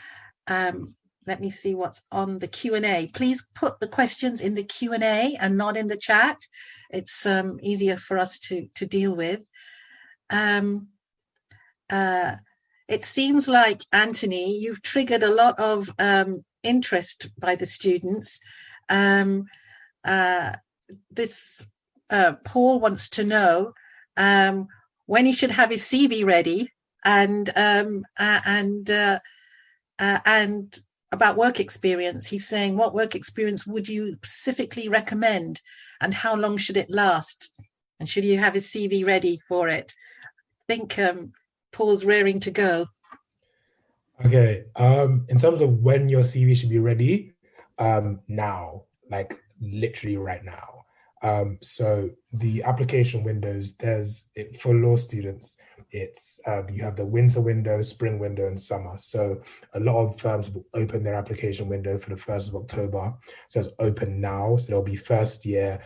let me see what's on the Q&A. Please put the questions in the Q&A and not in the chat. It's easier for us to deal with. It seems like, Anthony, you've triggered a lot of interest by the students. Paul wants to know when he should have his CV ready, and about work experience. He's saying, what work experience would you specifically recommend, and how long should it last? And should you have his CV ready for it? I think Paul's raring to go. Okay. In terms of when your CV should be ready, now, like literally right now. So the application windows, for law students, it's you have the winter window, spring window, and summer. So a lot of firms will open their application window for the 1st of October. So it's open now. So there'll be first year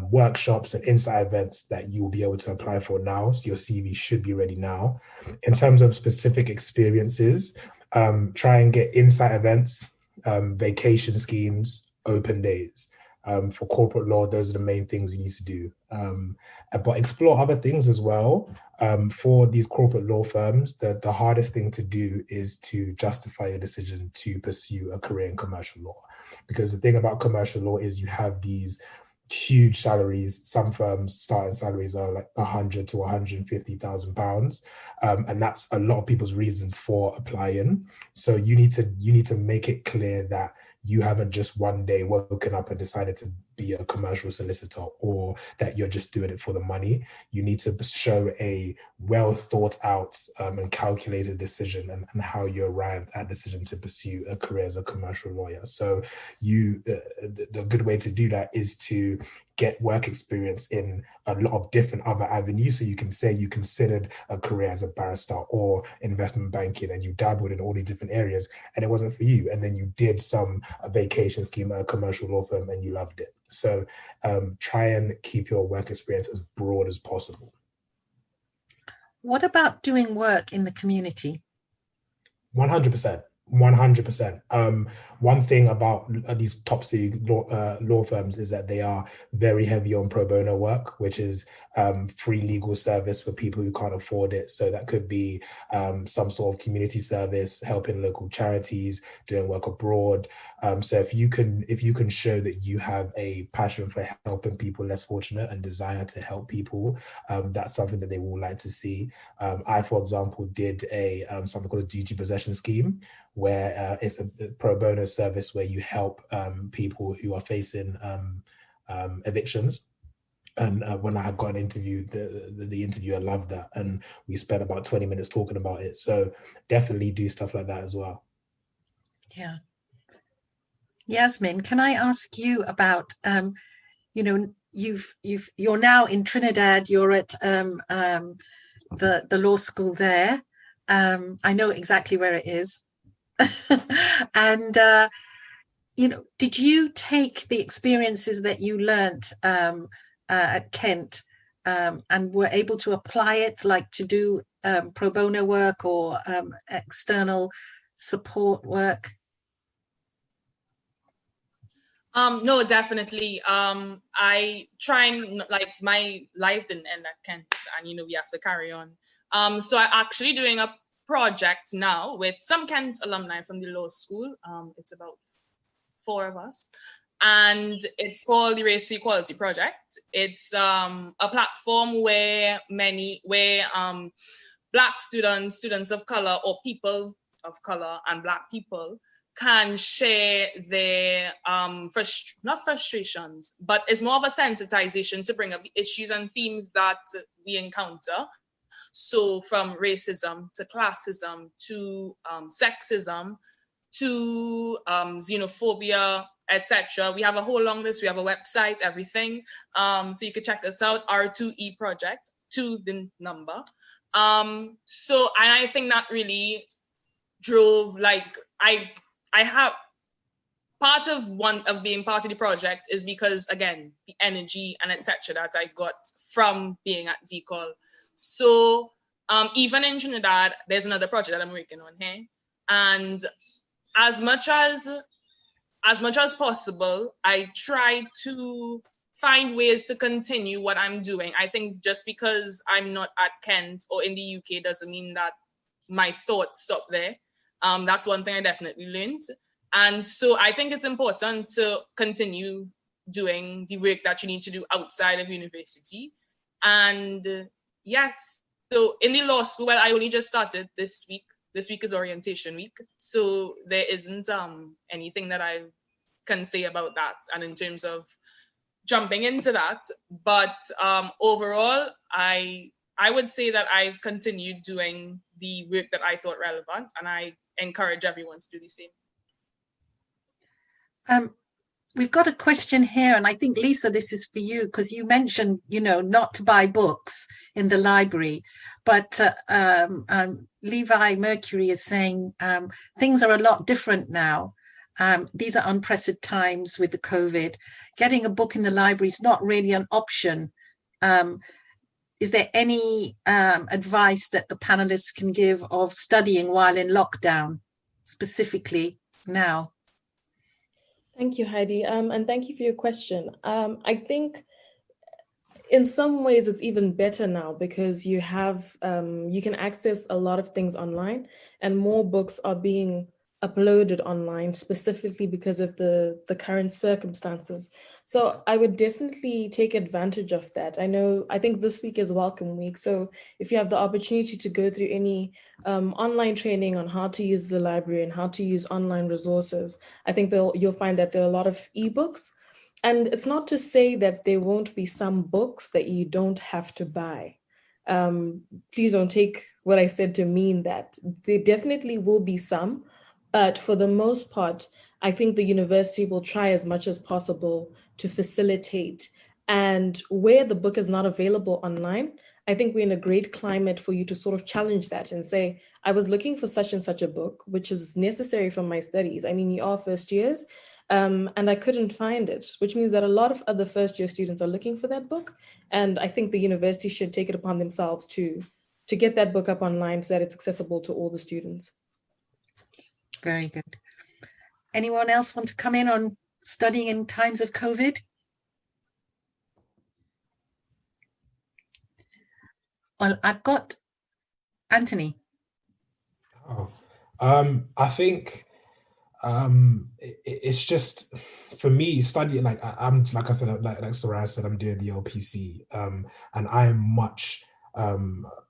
workshops and insight events that you will be able to apply for now. So your CV should be ready now. In terms of specific experiences, try and get insight events, vacation schemes, open days. For corporate law, those are the main things you need to do. But explore other things as well. For these corporate law firms, the hardest thing to do is to justify your decision to pursue a career in commercial law. Because the thing about commercial law is you have these huge salaries. Some firms starting salaries are like 100 to 150,000 pounds, and that's a lot of people's reasons for applying. So you need to make it clear that you haven't just one day woken up and decided to be a commercial solicitor, or that you're just doing it for the money. You need to show a well thought out and calculated decision, and how you arrived at decision to pursue a career as a commercial lawyer. So the good way to do that is to get work experience in a lot of different other avenues. So you can say you considered a career as a barrister or investment banking, and you dabbled in all these different areas and it wasn't for you. And then you did a vacation scheme at a commercial law firm and you loved it. So try and keep your work experience as broad as possible. What about doing work in the community? 100%. 100%. One thing about these top city law firms is that they are very heavy on pro bono work, which is free legal service for people who can't afford it. So that could be some sort of community service, helping local charities, doing work abroad. So if you can show that you have a passion for helping people less fortunate and desire to help people, that's something that they will like to see. I, for example, did something called a duty possession scheme, where it's a pro bono service where you help people who are facing evictions. And when I had got an interview, the interviewer loved that, and we spent about 20 minutes talking about it. So definitely do stuff like that as well. Yeah. Yasmin, can I ask you about, you're now in Trinidad, you're at the law school there. I know exactly where it is. And, did you take the experiences that you learnt at Kent and were able to apply it, like to do pro bono work or external support work? No, definitely. I try and, like, my life didn't end at Kent, and we have to carry on. So I'm actually doing a project now with some Kent alumni from the law school. It's about 4 of us, and it's called the Race to Equality Project. It's a platform where Black students of color, or people of color and Black people can share their not frustrations, but it's more of a sensitization to bring up the issues and themes that we encounter, So from racism to classism to sexism to xenophobia, etc. We have a whole long list. We have a website, everything. So you can check us out, R2E Project, to the number. So, and I think that really drove, like, I have, part of being part of the project is because, again, the energy and etc. that I got from being at Decol. So even in Trinidad, there's another project that I'm working on here. And as much as possible, I try to find ways to continue what I'm doing. I think just because I'm not at Kent or in the UK doesn't mean that my thoughts stop there. That's one thing I definitely learned. And so I think it's important to continue doing the work that you need to do outside of university. And yes, so in the law school, well, I only just started this week. This week is orientation week. So there isn't anything that I can say about that. And in terms of jumping into that, but overall, I would say that I've continued doing the work that I thought relevant, and I encourage everyone to do the same. We've got a question here, and I think, Lisa, this is for you, because you mentioned, not to buy books in the library, but Levi Mercury is saying things are a lot different now. These are unprecedented times with the COVID. Getting a book in the library is not really an option. Is there any advice that the panelists can give of studying while in lockdown, specifically now? Thank you, Heidi, and thank you for your question. I think in some ways it's even better now because you have you can access a lot of things online, and more books are being uploaded online specifically because of the current circumstances. So I would definitely take advantage of that. I think this week is Welcome Week. So if you have the opportunity to go through any online training on how to use the library and how to use online resources, I think you'll find that there are a lot of ebooks. And it's not to say that there won't be some books that you don't have to buy. Please don't take what I said to mean that. There definitely will be some. But for the most part, I think the university will try as much as possible to facilitate. And where the book is not available online, I think we're in a great climate for you to sort of challenge that and say, I was looking for such and such a book, which is necessary for my studies. I mean, you are first years, and I couldn't find it, which means that a lot of other first year students are looking for that book. And I think the university should take it upon themselves to get that book up online so that it's accessible to all the students. Very good. Anyone else want to come in on studying in times of COVID? Well, I've got Anthony. I think it's just, for me, studying, I'm like I said, like Suhraiya said, I'm doing the LPC, and I am much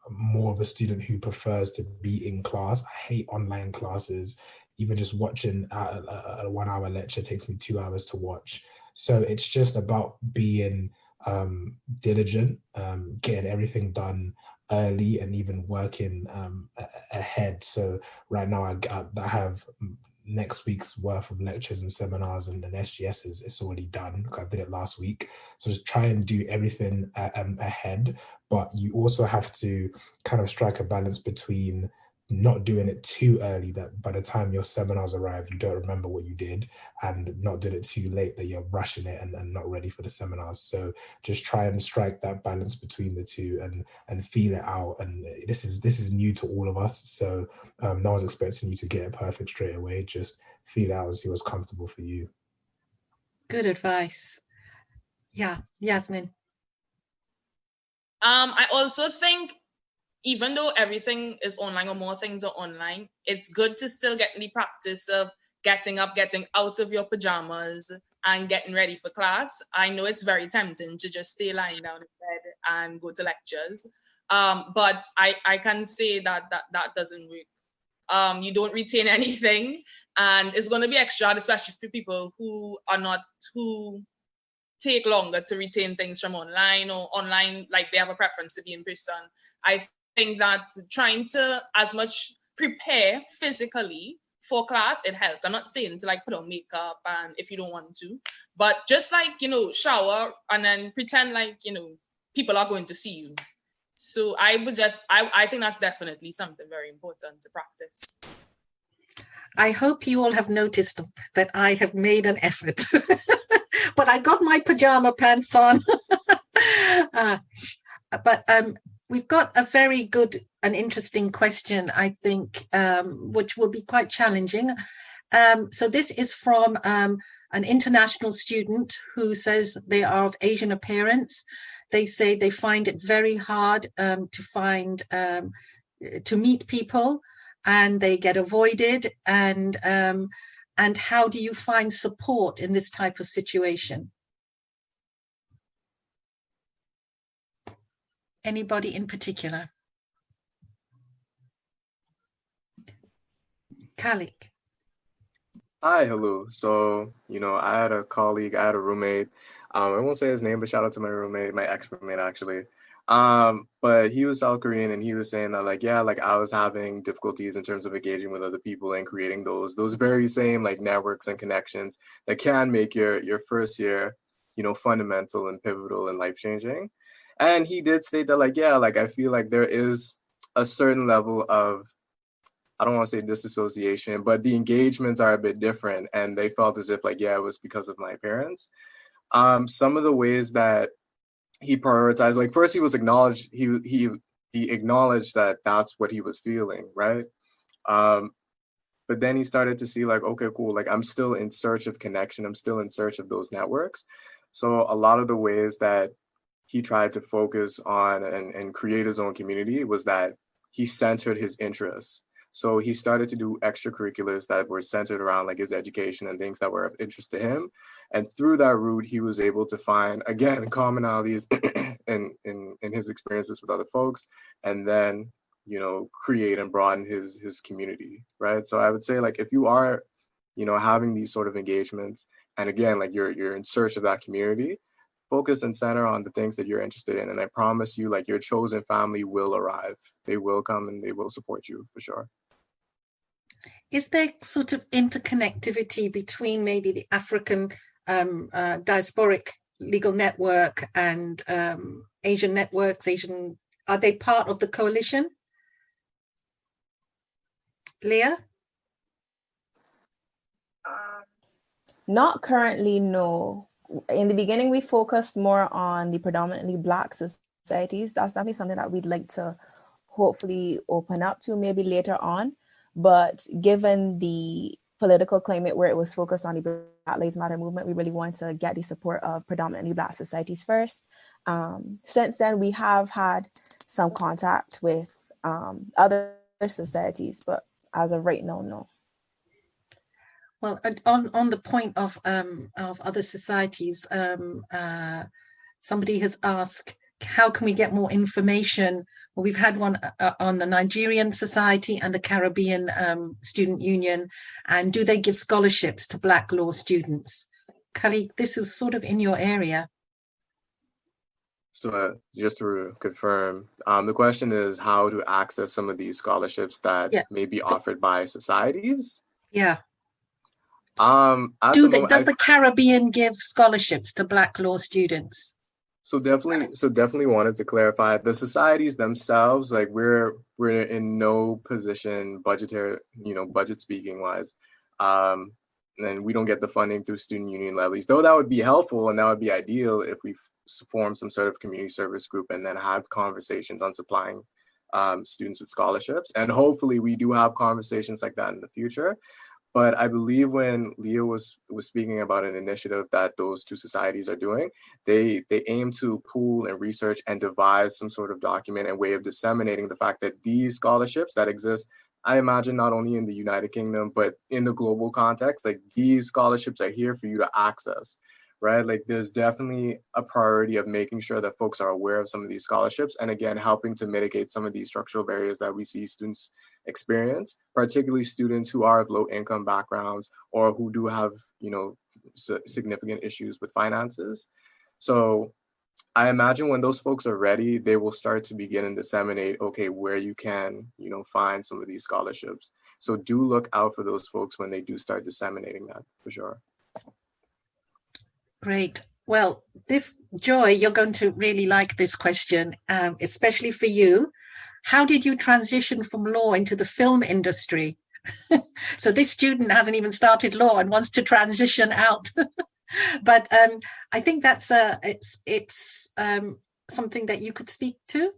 more of a student who prefers to be in class. I hate online classes. Even just watching a 1 hour lecture takes me 2 hours to watch. So it's just about being diligent, getting everything done early, and even working ahead. So right now I have next week's worth of lectures and seminars, and an SGS it's already done. I did it last week. So just try and do everything ahead, but you also have to kind of strike a balance between not doing it too early that by the time your seminars arrive you don't remember what you did, and not doing it too late that you're rushing it and not ready for the seminars. So just try and strike that balance between the two and feel it out. And this is new to all of us, so no one's expecting you to get it perfect straight away. Just feel it out and see what's comfortable for you. Good advice. Yeah, Yasmin. I also think, even though everything is online or more things are online, it's good to still get in the practice of getting up, getting out of your pajamas and getting ready for class. I know it's very tempting to just stay lying down in bed and go to lectures. But I can say that doesn't work. You don't retain anything, and it's going to be extra, especially for people who take longer to retain things from online, or online, like they have a preference to be in person. I think that trying to as much prepare physically for class, it helps. I'm not saying to like put on makeup and if you don't want to, but just like, you know, shower and then pretend like, you know, people are going to see you. So I think that's definitely something very important to practice. I hope you all have noticed that I have made an effort, but I got my pajama pants on. But we've got a very good and interesting question, I think, which will be quite challenging. So this is from an international student who says they are of Asian appearance. They say they find it very hard to meet people, and they get avoided. And how do you find support in this type of situation? Anybody in particular? Khalid. Hi, hello. So, you know, I had a colleague, I had a roommate. I won't say his name, but shout out to my roommate, my ex-roommate actually. But he was South Korean, and he was saying that like, yeah, like I was having difficulties in terms of engaging with other people and creating those very same like networks and connections that can make your first year, you know, fundamental and pivotal and life-changing. And he did state that like, yeah, like I feel like there is a certain level of, I don't want to say disassociation, but the engagements are a bit different. And they felt as if like, yeah, it was because of my parents. Some of the ways that he prioritized, like first he was acknowledged, he acknowledged that that's what he was feeling, right? But then he started to see like, okay, cool, like I'm still in search of connection. I'm still in search of those networks. So a lot of the ways that he tried to focus on and create his own community was that he centered his interests. So he started to do extracurriculars that were centered around like his education and things that were of interest to him. And through that route, he was able to find, again, commonalities in his experiences with other folks, and then, you know, create and broaden his community, right? So I would say like, if you are, you know, having these sort of engagements, and again, like you're in search of that community, focus and center on the things that you're interested in. And I promise you, like your chosen family will arrive. They will come and they will support you for sure. Is there sort of interconnectivity between maybe the African diasporic legal network and Asian networks? Are they part of the coalition? Leah? Not currently, no. In the beginning, we focused more on the predominantly Black societies. That's definitely something that we'd like to hopefully open up to maybe later on. But given the political climate where it was focused on the Black Lives Matter movement, we really want to get the support of predominantly Black societies first. Since then, we have had some contact with other societies, but as of right now, no. Well, on the point of other societies, somebody has asked, how can we get more information? Well, we've had one on the Nigerian Society and the Caribbean Student Union, and do they give scholarships to Black law students? Khalid, this is sort of in your area. So just to confirm, the question is how to access some of these scholarships that may be offered by societies? Yeah. Does the Caribbean give scholarships to Black law students? So definitely wanted to clarify, the societies themselves, like we're in no position budgetary, you know, budget speaking wise. And we don't get the funding through student union levies, though that would be helpful and that would be ideal if we form some sort of community service group and then have conversations on supplying students with scholarships. And hopefully we do have conversations like that in the future. But I believe when Leah was speaking about an initiative that those two societies are doing, they aim to pool and research and devise some sort of document and way of disseminating the fact that these scholarships that exist, I imagine not only in the United Kingdom, but in the global context, like these scholarships are here for you to access, right? Like there's definitely a priority of making sure that folks are aware of some of these scholarships, and again, helping to mitigate some of these structural barriers that we see students experience, particularly students who are of low income backgrounds or who do have, you know, significant issues with finances. So I imagine when those folks are ready, they will start to begin and disseminate, okay, where you can, find some of these scholarships. So do look out for those folks when they do start disseminating that, for sure. Great. Well, Joy, you're going to really like this question, especially for you. How did you transition from law into the film industry? So this student hasn't even started law and wants to transition out. But I think that's it's something that you could speak to.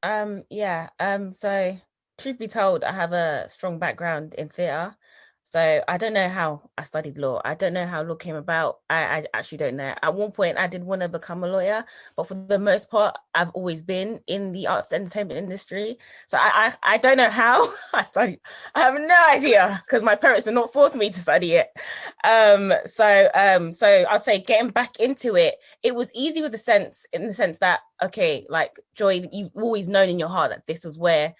So truth be told, I have a strong background in theatre. So I don't know how I studied law. I don't know how law came about. I actually don't know. At one point, I did want to become a lawyer, but for the most part, I've always been in the arts and entertainment industry. So I don't know how I studied. I have no idea because my parents did not force me to study it. So I'd say getting back into it, it was easy in the sense that, okay, like Joy, you've always known in your heart that this is what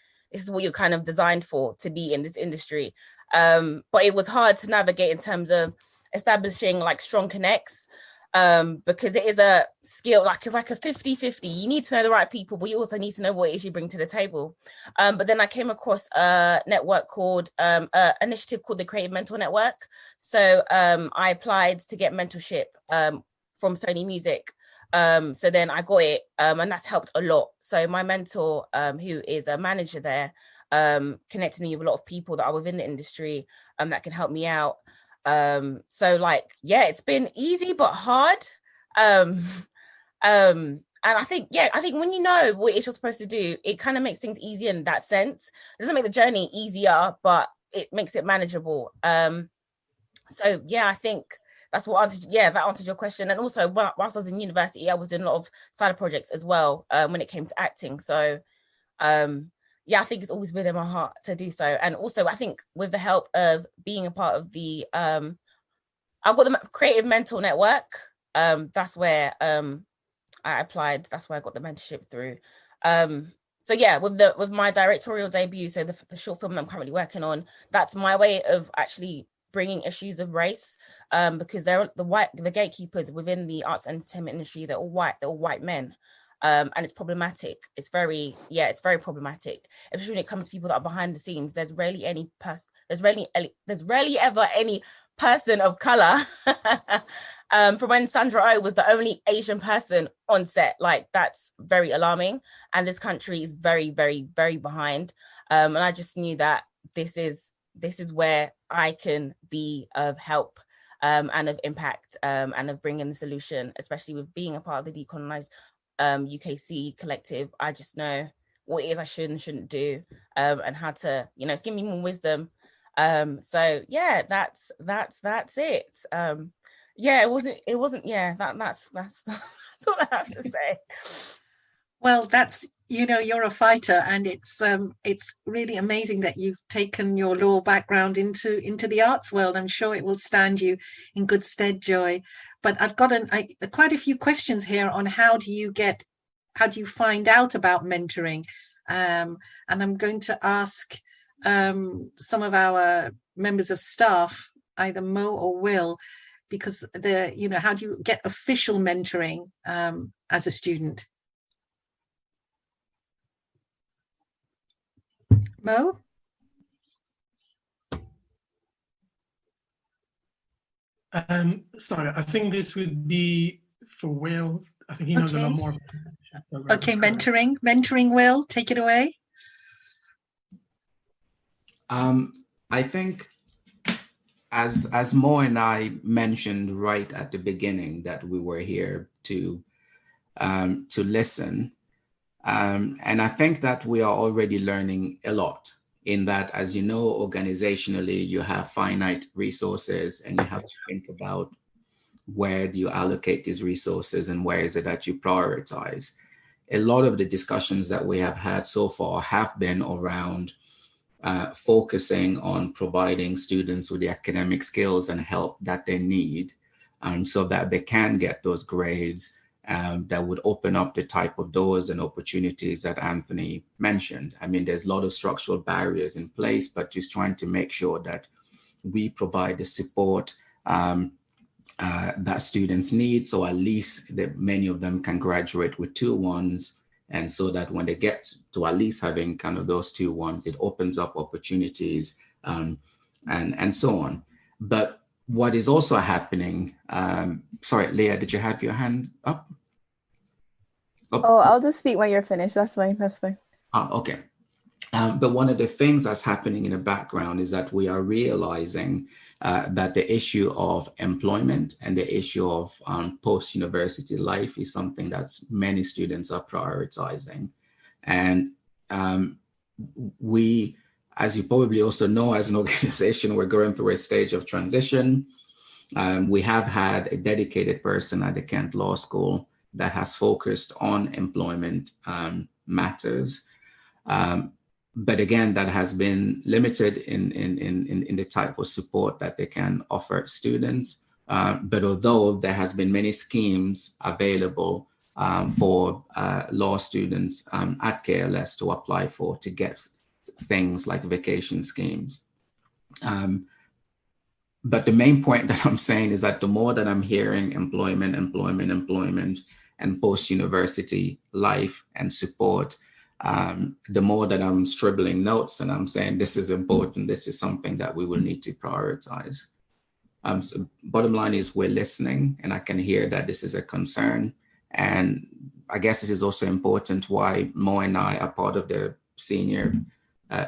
you're kind of designed for, to be in this industry. But it was hard to navigate in terms of establishing like strong connects, because it is a skill, like it's like a 50-50. You need to know the right people, but you also need to know what it is you bring to the table. But then I came across a network called, initiative called the Creative Mentor Network. So I applied to get mentorship from Sony Music. So then I got it, and that's helped a lot. So my mentor, who is a manager there, connected me with a lot of people that are within the industry that can help me out. So like, yeah, it's been easy but hard. And I think when you know what it is you're supposed to do, it kind of makes things easier in that sense. It doesn't make the journey easier, but it makes it manageable. So yeah, I think that's what that answered your question. And also, whilst I was in university, I was doing a lot of side projects as well when it came to acting. So I think it's always been in my heart to do so. And also, I think with the help of being a part of the, I've got the Creative Mentor Network. That's where I applied. That's where I got the mentorship through. So yeah, with my directorial debut, so the short film that I'm currently working on, that's my way of actually bringing issues of race, because they're the gatekeepers within the arts and entertainment industry. They're all white men. And it's problematic. It's very problematic, especially when it comes to people that are behind the scenes. There's rarely ever any person of color. From when Sandra Oh was the only Asian person on set, like that's very alarming. And this country is very, very, very behind. And I just knew that this is where I can be of help and of impact and of bringing the solution, especially with being a part of the Decolonize UKC collective. I just know what it is I should and shouldn't do, and how to, it's giving me more wisdom. So yeah, that's it. It wasn't. Yeah, that's all I have to say. Well, that's, you're a fighter, and it's really amazing that you've taken your law background into the arts world. I'm sure it will stand you in good stead, Joy. But I've got quite a few questions here on how do you find out about mentoring, and I'm going to ask some of our members of staff, either Mo or Will, because how do you get official mentoring as a student? Mo? Sorry, I think this would be for Will. I think he knows a lot more. Okay, mentoring, Will, take it away. I think as Mo and I mentioned right at the beginning, that we were here to listen. And I think that we are already learning a lot, in that, as you know, organizationally, you have finite resources and you have to think about where do you allocate these resources and where is it that you prioritize. A lot of the discussions that we have had so far have been around focusing on providing students with the academic skills and help that they need, so that they can get those grades that would open up the type of doors and opportunities that Anthony mentioned. I mean, there's a lot of structural barriers in place, but just trying to make sure that we provide the support that students need. So at least many of them can graduate with 2-1s. And so that when they get to at least having kind of those 2-1s, it opens up opportunities and so on. But what is also happening, sorry, Leah, did you have your hand up? Oh, I'll just speak when you're finished. That's fine. That's fine. Okay. But one of the things that's happening in the background is that we are realizing that the issue of employment and the issue of post-university life is something that many students are prioritizing. And we, as you probably also know, as an organization, we're going through a stage of transition. We have had a dedicated person at the Kent Law School that has focused on employment matters. But again, that has been limited in the type of support that they can offer students. But although there has been many schemes available for law students at KLS to apply for, to get things like vacation schemes. But the main point that I'm saying is that the more that I'm hearing employment, and post-university life and support, the more that I'm scribbling notes and I'm saying, this is important, this is something that we will need to prioritize. So bottom line is we're listening, and I can hear that this is a concern. And I guess this is also important why Mo and I are part of the senior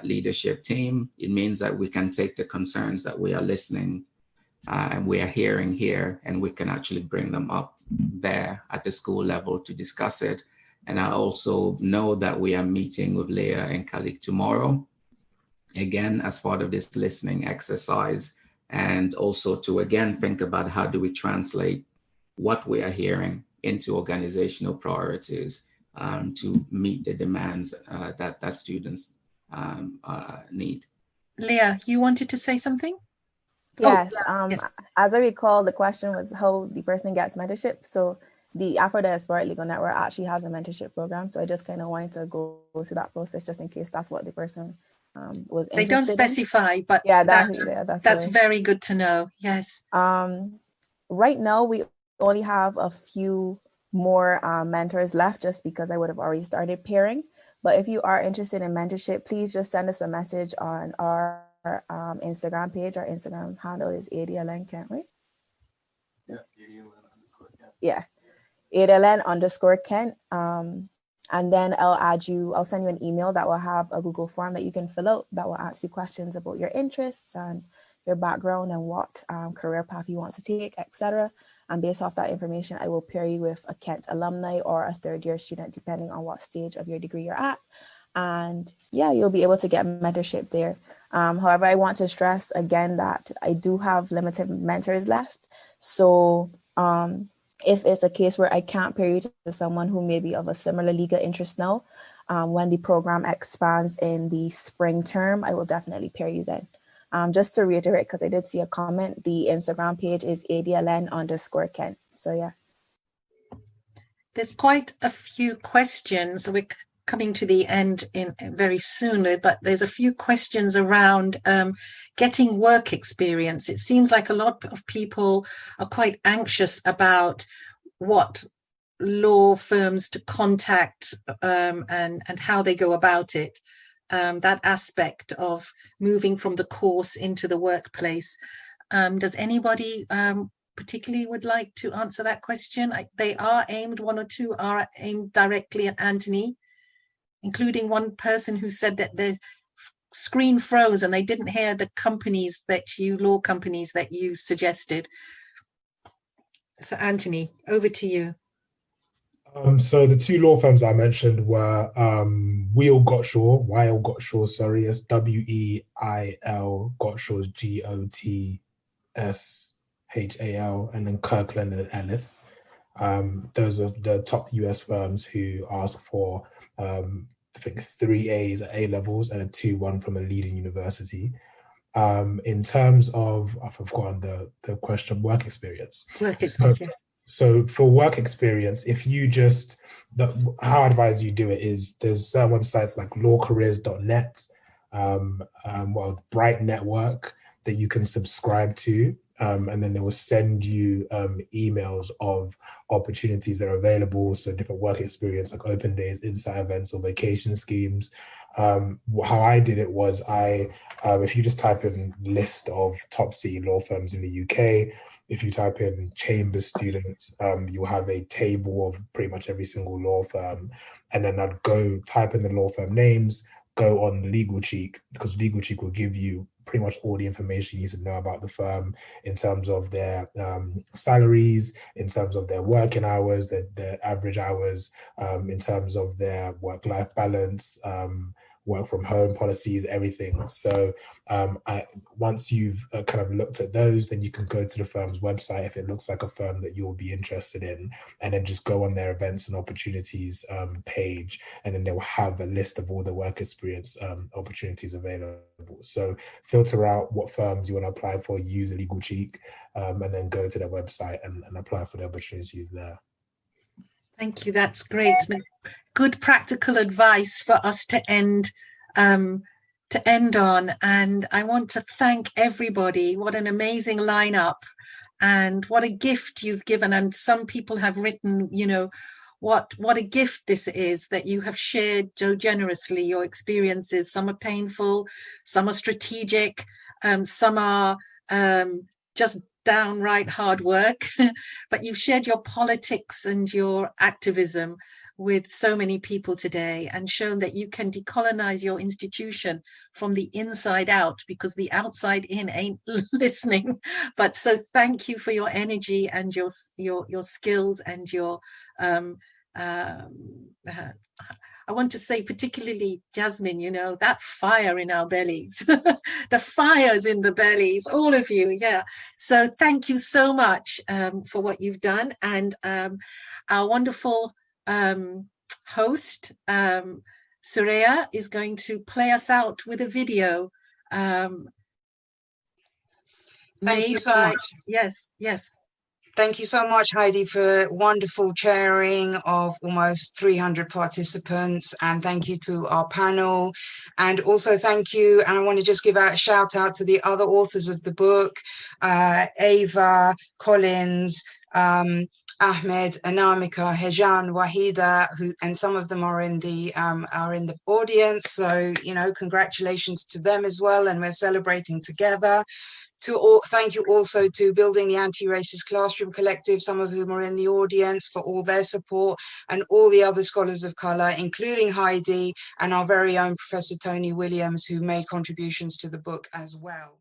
leadership team. It means that we can take the concerns that we are listening and we are hearing here, and we can actually bring them up there at the school level to discuss it. And I also know that we are meeting with Leah and Khalid tomorrow, again, as part of this listening exercise, and also to, again, think about how do we translate what we are hearing into organizational priorities to meet the demands that students need. Leah, you wanted to say something? Yes, yes. As I recall, the question was how the person gets mentorship. So the Afro-Diasporic Legal Network actually has a mentorship program. So I just kind of wanted to go through that process just in case that's what the person was interested in. They don't specify, but yeah, that's very good to know. Yes. Right now, we only have a few more mentors left just because I would have already started pairing. But if you are interested in mentorship, please just send us a message on our Instagram page. Our Instagram handle is ADLN Kent, right? Yeah, ADLN_Kent. Yeah, ADLN_Kent. And then I'll send you an email that will have a Google form that you can fill out that will ask you questions about your interests and your background and what career path you want to take, etc. And based off that information, I will pair you with a Kent alumni or a third-year student, depending on what stage of your degree you're at. And yeah, you'll be able to get mentorship there. However, I want to stress again that I do have limited mentors left. So if it's a case where I can't pair you to someone who may be of a similar legal interest now, when the program expands in the spring term, I will definitely pair you then. Just to reiterate, because I did see a comment, the Instagram page is ADLN_Kent. So yeah. There's quite a few questions. We're coming to the end in very soon, but there's a few questions around getting work experience. It seems like a lot of people are quite anxious about what law firms to contact and how they go about it. That aspect of moving from the course into the workplace. Does anybody particularly would like to answer that question? They are aimed, one or two are aimed directly at Anthony, including one person who said that their screen froze and they didn't hear the law companies that you suggested. So Anthony, over to you. So the two law firms I mentioned were Weil Gottshaw, sorry, it's WEIL, Gottshaw's GOTSHAL, and then Kirkland and Ellis. Those are the top US firms who ask for I think 3 A's at A levels and a 2-1 from a leading university. In terms of, I've forgotten the question, work experience. So for work experience, if you just, how I advise you do it is there's certain websites like lawcareers.net, Bright Network that you can subscribe to. and then they will send you emails of opportunities that are available. So different work experience like open days, insight events, or vacation schemes. How I did it was if you just type in list of top city law firms in the UK, if you type in Chambers students, you'll have a table of pretty much every single law firm. And then I'd go type in the law firm names, go on Legal Cheek, because Legal Cheek will give you pretty much all the information you need to know about the firm in terms of their salaries, in terms of their working hours, their average hours, in terms of their work-life balance, work from home policies, everything. So once you've kind of looked at those, then you can go to the firm's website if it looks like a firm that you'll be interested in, and then just go on their events and opportunities page, and then they'll have a list of all the work experience opportunities available. So filter out what firms you want to apply for, use a Legal Cheek, and then go to their website and apply for the opportunities there. Thank you, that's great. Good practical advice for us to end on. And I want to thank everybody. What an amazing lineup, and what a gift you've given. And some people have written, you know, what a gift this is that you have shared so generously, your experiences. Some are painful, some are strategic, some are just downright hard work, but you've shared your politics and your activism with so many people today, and shown that you can decolonize your institution from the inside out, because the outside in ain't listening. But so thank you for your energy and your skills and your I want to say particularly Jasmine, you know, that fire in our bellies, the fires in the bellies, all of you. Yeah. So thank you so much for what you've done. And our wonderful host, Suhraiya, is going to play us out with a video. Thank you so much. Yes, yes. Thank you so much, Heidi, for wonderful chairing of almost 300 participants. And thank you to our panel. And also thank you, and I want to just give a shout out to the other authors of the book, Ava, Collins, Ahmed, Anamika, Hejan, Wahida, and some of them are in the audience. So, you know, congratulations to them as well. And we're celebrating together. Thank you also to Building the Anti-Racist Classroom Collective, some of whom are in the audience, for all their support, and all the other scholars of colour, including Heidi and our very own Professor Tony Williams, who made contributions to the book as well.